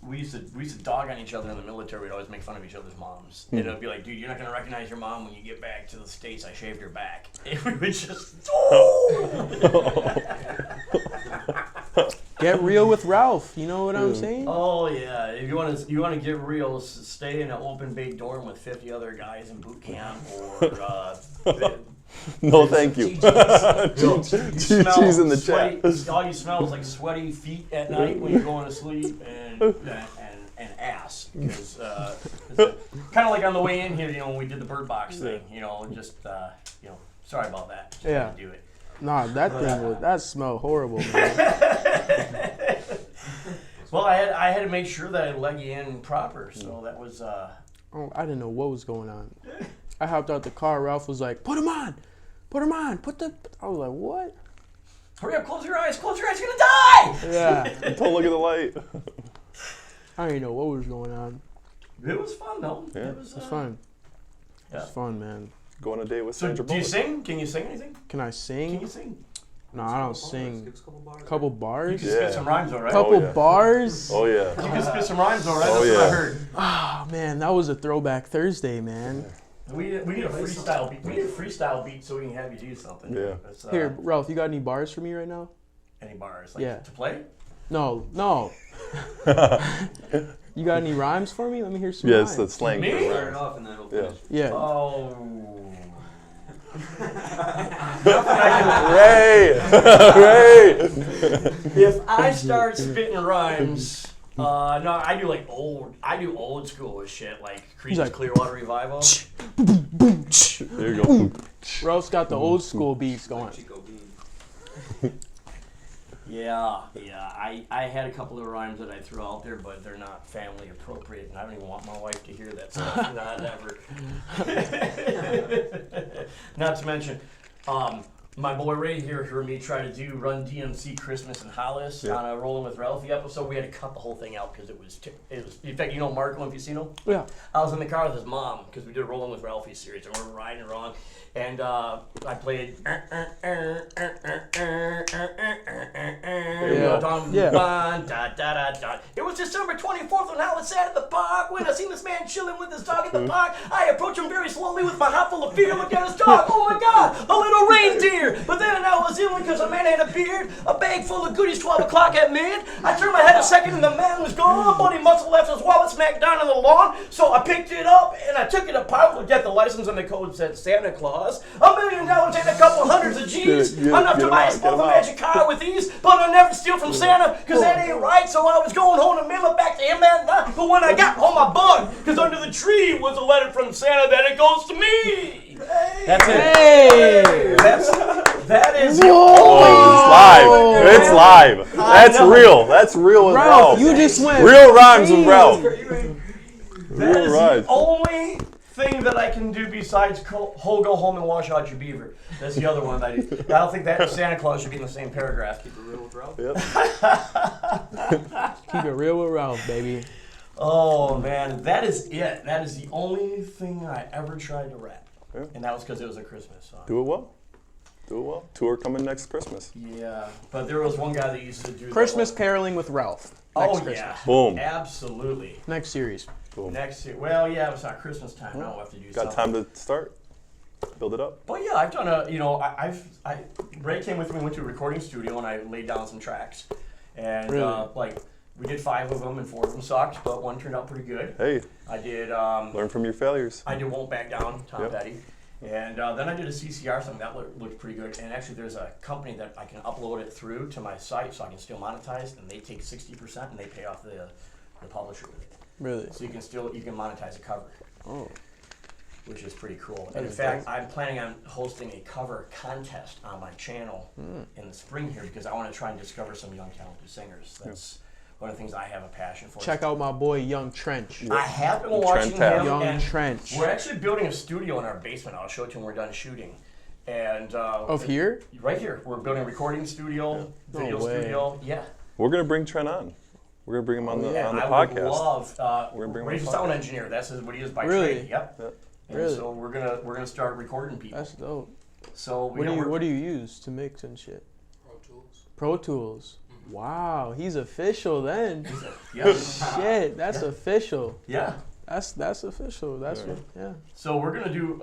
We used to dog on each other in the military. We'd always make fun of each other's moms. And it'd be like, dude, you're not gonna recognize your mom when you get back to the States. I shaved her back. And we would just. Get real with Ralph. You know what I'm saying? Oh yeah, if you want to get real, stay in an open bay dorm with 50 other guys in boot camp, or No, thank you. GG's in the sweaty, chat. all you smell is like sweaty feet at night when you're going to sleep, and ass, because kind of like on the way in here, you know, when we did the bird box thing, you know, just sorry about that. Just Yeah. had to do it. Nah, that smelled horrible, man. Well, I had to make sure that I leg you in proper, so that was. Oh, I didn't know what was going on. I hopped out the car. Ralph was like, "Put him on, put him on, put the." I was like, "What?" Hurry up! Close your eyes! Close your eyes! You're gonna die! Yeah, Don't look at the light. I didn't know what was going on. It was fun though. Yeah. It was It's fun. Yeah. It's fun, man. Go on a date with So, Sandra do you Bullock. sing? Can you sing anything? Can I Can sing? you sing? No, I don't sing. Couple bars. You can spit some rhymes, all right? Couple yeah. bars. Oh yeah. You can spit some rhymes, all right? Oh, That's what I yeah. heard. Oh man, that was a throwback Thursday, man. We need a freestyle beat. We need a freestyle beat so we can have you do something. Yeah. That's, Here, Ralph, you got any bars for me right now? Any bars? Like, Yeah. To play? No. You got any rhymes for me? Let me hear some Yes, rhymes. that's slang. Me? for Start it rhymes. off and then it'll Yeah. finish. Yeah. Oh. Ray! Ray! If I start spitting rhymes, no, I do old school with shit like Creed's like- Clearwater Revival. There you go. Ralph's got the old school beats going. Chico Bean. Yeah. I had a couple of rhymes that I threw out there, but they're not family appropriate, and I don't even want my wife to hear that stuff. Not ever. Not to mention, my boy Ray here heard me try to do Run DMC Christmas and Hollis on a Rolling with Ralphie episode. We had to cut the whole thing out because it was. In fact, you know Marco, if you've seen him? Yeah. I was in the car with his mom because we did a Rolling with Ralphie series, and we're riding along, and I played. It was December 24th when I was sat at the park when I seen this man chilling with his dog in the park. I approached him very slowly with my hat full of fear, looked at his dog. Oh my God, a little reindeer! But then I was in because the man had a beard, a bag full of goodies. 12 o'clock at mid. I turned my head a second and the man was gone. But he must have left his wallet smacked down on the lawn. So I picked it up and I took it apart. Looked at the license and the code said Santa Claus. $1 million and a couple hundreds of G's. Enough to buy a sport of magic car with ease. But I'll never steal from Santa because that ain't right. So I was going home to mail it back to him that night. But when I got home I bugged because under the tree was a letter from Santa that it goes to me. That's it. Hey! That is the Oh, it's live. It's live. That's know. real. That's real with Ralph, Ralph. you just went Real rhymes with crazy. Ralph. That Real is rhymes. the only thing that I can do besides go home and wash out your beaver. That's the other one that I do. I don't think that and Santa Claus should be in the same paragraph. Keep it real with Ralph. Yep. Keep it real with Ralph, baby. Oh man, that is it. That is the only thing I ever tried to rap. Yeah. And that was because it was a Christmas song. Do it well. Do it well. Tour coming next Christmas. Yeah, but there was one guy that used to do Christmas the caroling with Ralph. whole, Next oh Christmas. yeah, Boom. absolutely. Next series. Boom. Next year, well, yeah, it's not Christmas time. Now we'll have to do Got something. time to start. Build it up. But yeah, I've done Ray came with me, went to a recording studio, and I laid down some tracks. And Really? we did 5 of them, and 4 of them sucked, but one turned out pretty good. Hey, I did learn from your failures. I did Won't Back Down, Tom Yep. Petty. And then I did a CCR song that looked pretty good. And actually, there's a company that I can upload it through to my site so I can still monetize, and they take 60% and they pay off the publisher with it. Really? So you can monetize a cover. Oh. Which is pretty cool. That And in is fact, I'm planning on hosting a cover contest on my channel in the spring here because I want to try and discover some young talented singers. That's one of the things I have a passion for. Check out my boy Young Trench. I have been watching Trent him. Young and Trench. We're actually building a studio in our basement. I'll show it to you when we're done shooting. And Of here? right here, we're building a recording studio, video No way. studio. Yeah. We're gonna bring Trent on. We're gonna bring him on the And I podcast. would love. We're gonna bring him Ray's a on the sound podcast. engineer. That's what he is by Really? trade. Yep. Yep. And Really? so we're gonna start recording people. That's dope. So What do you use to mix and shit? Pro Tools. Pro Tools. Wow, he's official then. Yeah. Shit, that's official. Yeah. That's official. That's Yeah. what. Yeah. So we're gonna do.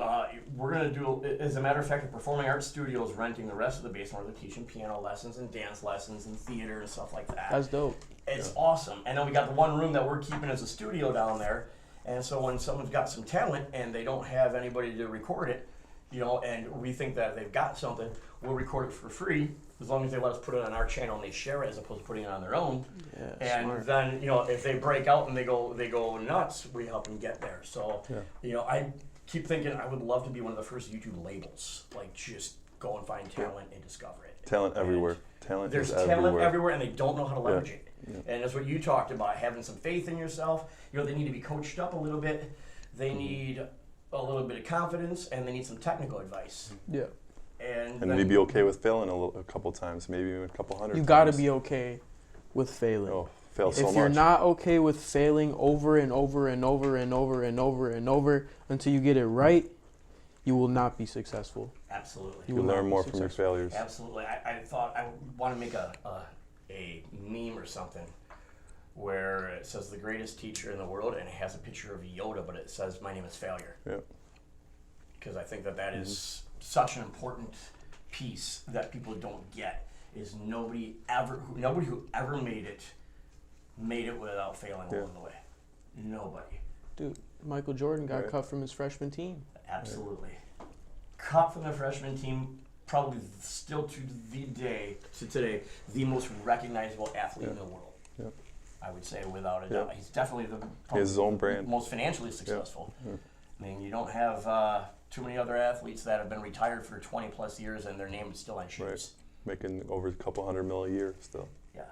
As a matter of fact, the Performing Arts Studio is renting the rest of the basement where they're teaching piano lessons and dance lessons and theater and stuff like that. That's dope. It's awesome. And then we got the one room that we're keeping as a studio down there. And so when someone's got some talent and they don't have anybody to record it, and we think that they've got something, we'll record it for free as long as they let us put it on our channel and they share it as opposed to putting it on their own. Yeah. And Smart. then, if they break out and they go nuts, we help them get there. So, I keep thinking I would love to be one of the first YouTube labels. Like, just go and find talent and discover it. Talent And everywhere. Talent There's is talent everywhere, and they don't know how to leverage it. Yeah. And that's what you talked about, having some faith in yourself. They need to be coached up a little bit. They need a little bit of confidence, and they need some technical advice. Yeah. And And then, maybe okay with failing a couple times, maybe even a couple hundred. You got to times. be okay with failing. Oh, fail so If you're much. not okay with failing over and over and over and over and over and over until you get it right, you will not be successful. Absolutely. You will learn not be more from your successful. failures. Absolutely. I thought I want to make a meme or something where it says the greatest teacher in the world, and it has a picture of Yoda, but it says my name is failure. Yeah. Because I think that is such an important piece that people don't get. Is nobody who ever made it without failing along the way. Nobody. Dude, Michael Jordan got Right. cut from his freshman team. Absolutely. cut from the freshman team, probably still to today, the most recognizable athlete in the world. Yep. I would say without a Yep. doubt. He's definitely He has his own brand. most financially successful. Yep. I mean, you don't have too many other athletes that have been retired for 20 plus years and their name is still on shoes. Right. Making over a couple $100 million a year still. Yeah.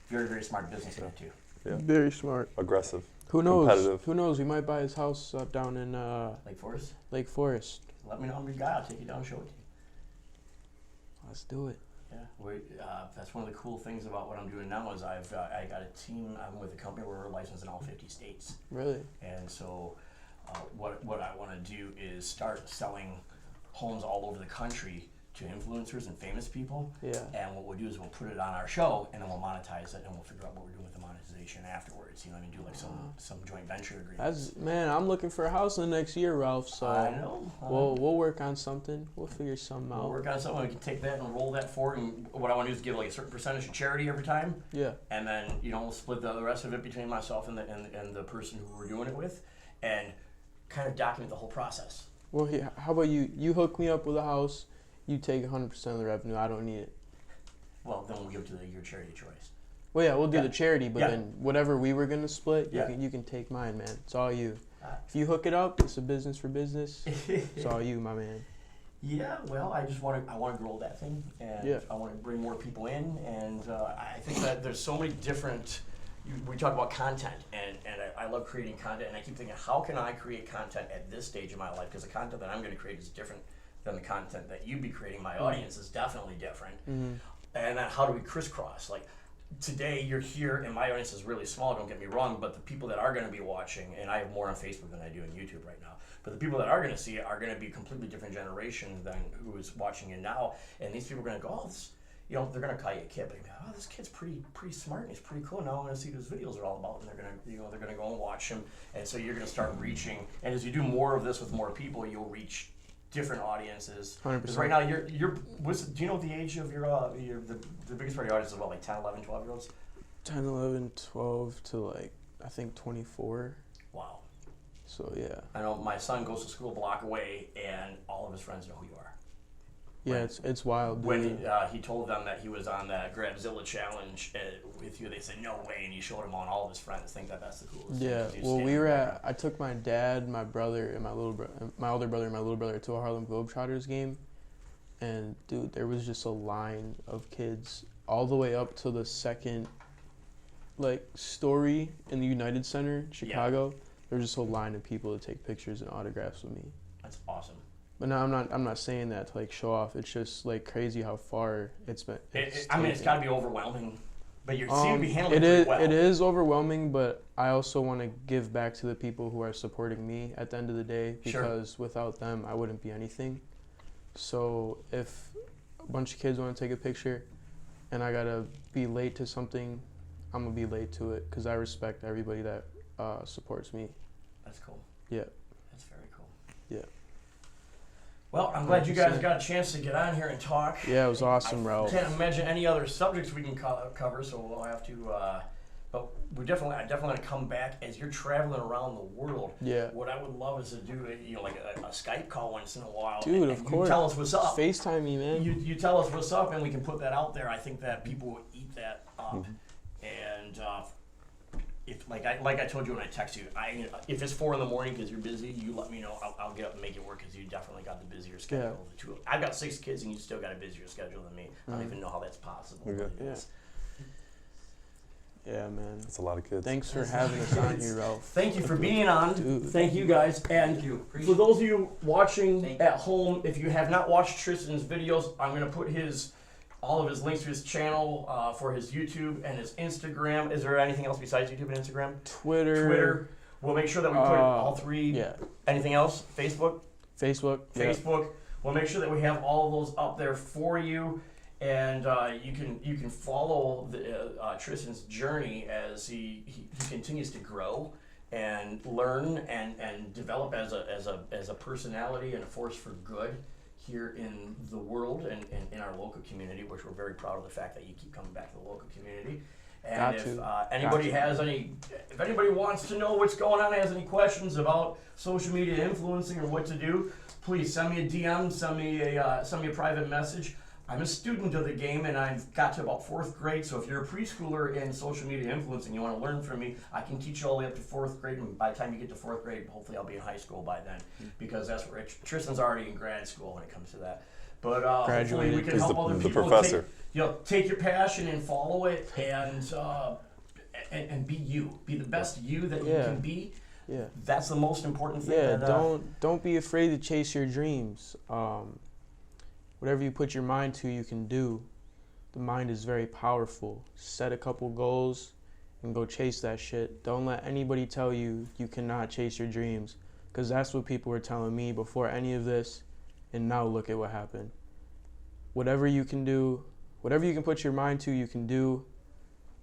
Very, very smart businessman too. Yeah. Very smart. Aggressive. Who knows? Competitive. Who knows? We might buy his house down in Lake Forest, Lake Forest. let me know I'm your guy. I'll take you down and show it to you. Let's do it. Yeah, that's one of the cool things about what I'm doing now is I got a team. I'm with a company where we're licensed in all 50 states, Really? and so what I want to do is start selling homes all over the country to influencers and famous people. Yeah. And what we'll do is we'll put it on our show, and then we'll monetize it, and we'll figure out what we're doing with the monetization afterwards. You know, what I mean, do like some joint venture agreements. Man, I'm looking for a house in the next year, Ralph. So I know. we'll work on something. We'll figure something We'll out. work on something. We can take that and roll that forward. And what I want to do is give like a certain percentage of charity every time. Yeah. And then we'll split the rest of it between myself and the person who we're doing it with, and kind of document the whole process. Well, how about you? You hook me up with a house. You take 100% of the revenue. I don't need it. Well, then we'll give it to your charity choice. Well, yeah, we'll do Yeah. the charity, but Yeah. then whatever we were gonna split, Yeah. you can take mine, man. It's all you. Ah. If you hook it up, it's a business for business. It's all you, my man. Yeah, well, I want to grow that thing, and Yeah. I want to bring more people in, and I think that there's so many different. We talk about content, and I love creating content, and I keep thinking, how can I create content at this stage of my life? Because the content that I'm going to create is different than the content that you'd be creating. My audience is definitely different, and then how do we crisscross? Like today, you're here, and my audience is really small. Don't get me wrong, but the people that are going to be watching, and I have more on Facebook than I do on YouTube right now. But the people that are going to see it are going to be a completely different generation than who is watching it now. And these people are going to go, oh, this, they're going to call you a kid, but oh, this kid's pretty smart and he's pretty cool. Now I want to see what his videos are all about, and they're going to go and watch him. And so you're going to start reaching. And as you do more of this with more people, you'll reach different audiences. 100%. Because right now do you know the age of the biggest part of your audience is about like 10, 11, 12 year olds? 10, 11, 12 to like, I think 24. Wow. So yeah. I know my son goes to school a block away, and all of his friends know who you are. Yeah, it's wild. When dude. he told them that he was on that Grabzilla challenge with you, they said no way, and he showed them on all of his friends. Think that that's the coolest. Yeah, thing, 'cause well, you we stand were in the at. I took my dad, my brother, and my older brother, and my little brother to a Harlem Globetrotters game, and dude, there was just a line of kids all the way up to the second, story in the United Center, Chicago. There was just a line of people to take pictures and autographs with me. That's awesome. But no, I'm not saying that to show off. It's just crazy how far it's been. It's got to be overwhelming, but you seem to be handling it it well. It is overwhelming, but I also want to give back to the people who are supporting me at the end of the day, because without them, I wouldn't be anything. So if a bunch of kids want to take a picture and I got to be late to something, I'm going to be late to it because I respect everybody that supports me. That's cool. Yeah. That's very cool. Yeah. Well, I'm glad you guys got a chance to get on here and talk. Yeah, it was awesome, I Ralph. can't imagine any other subjects we can cover, so we'll have to. But I definitely want to come back as you're traveling around the world. Yeah. What I would love is to do a Skype call once in a while. Dude, and of you course. tell us what's up. FaceTime me, man. You tell us what's up, and we can put that out there. I think that people will eat that up. And if like I told you when I text you, if it's 4 a.m. because you're busy, you let me know. I'll get up and make it work because you definitely got the busier schedule. Yeah. I've got 6 kids, and you still got a busier schedule than me. I don't even know how that's possible. Okay. But it is. Yeah, man. That's a lot of kids. Thanks for having us on here, Ralph. Thank you for being on. Dude. Thank you guys. And for those of you watching at home, if you have not watched Tristan's videos, I'm going to put all of his links to his channel for his YouTube and his Instagram. Is there anything else besides YouTube and Instagram? Twitter. We'll make sure that we put all 3. Yeah. Anything else? Facebook? Facebook. Yeah. Facebook. We'll make sure that we have all of those up there for you. And you can follow Tristan's journey as he continues to grow and learn and develop as a personality and a force for good here in the world and in our local community, which we're very proud of the fact that you keep coming back to the local community. And if anybody has if anybody wants to know what's going on, has any questions about social media influencing or what to do, please send me a DM, send me a private message. I'm a student of the game, and I've got to about 4th grade, so if you're a preschooler in social media influencing, you want to learn from me, I can teach you all the way up to 4th grade, and by the time you get to 4th grade, hopefully I'll be in high school by then, because that's where Tristan's already in grad school when it comes to that. But hopefully we can He's help other the people professor. take your passion and follow it, and be you. Be the best you that you can be. Yeah. That's the most important thing. Yeah, that, don't be afraid to chase your dreams. Whatever you put your mind to, you can do. The mind is very powerful. Set a couple goals and go chase that shit. Don't let anybody tell you you cannot chase your dreams, because that's what people were telling me before any of this, and now look at what happened. Whatever you can do, whatever you can put your mind to, you can do.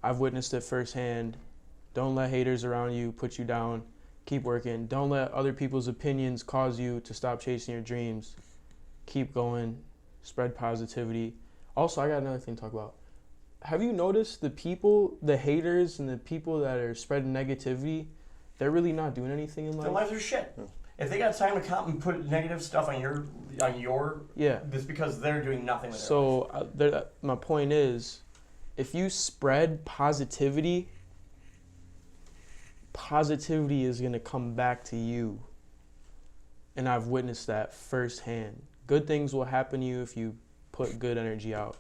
I've witnessed it firsthand. Don't let haters around you put you down. Keep working. Don't let other people's opinions cause you to stop chasing your dreams. Keep going. Spread positivity. Also, I got another thing to talk about. Have you noticed the haters and the people that are spreading negativity, they're really not doing anything in their life? lives are shit. If they got time to come and put negative stuff on your Yeah. it's because they're doing nothing with it. So my point is, if you spread positivity is going to come back to you. And I've witnessed that firsthand. Good things will happen to you if you put good energy out.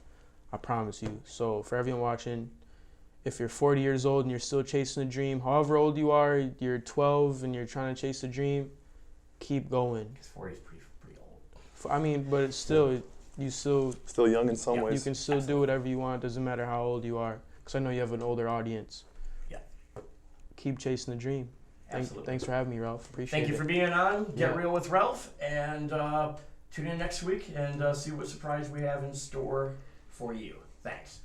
I promise you. So for everyone watching, if you're 40 years old and you're still chasing a dream, however old you are, you're 12 and you're trying to chase a dream, keep going. 40 is pretty old. I mean, but it's still, you still Young in some ways. You can still do whatever you want. Doesn't matter how old you are. Because I know you have an older audience. Yeah. Keep chasing the dream. Absolutely. Thanks for having me, Ralph. Appreciate it. Thank you for being on. Get Yeah. Real with Ralph, and tune in next week and see what surprise we have in store for you. Thanks.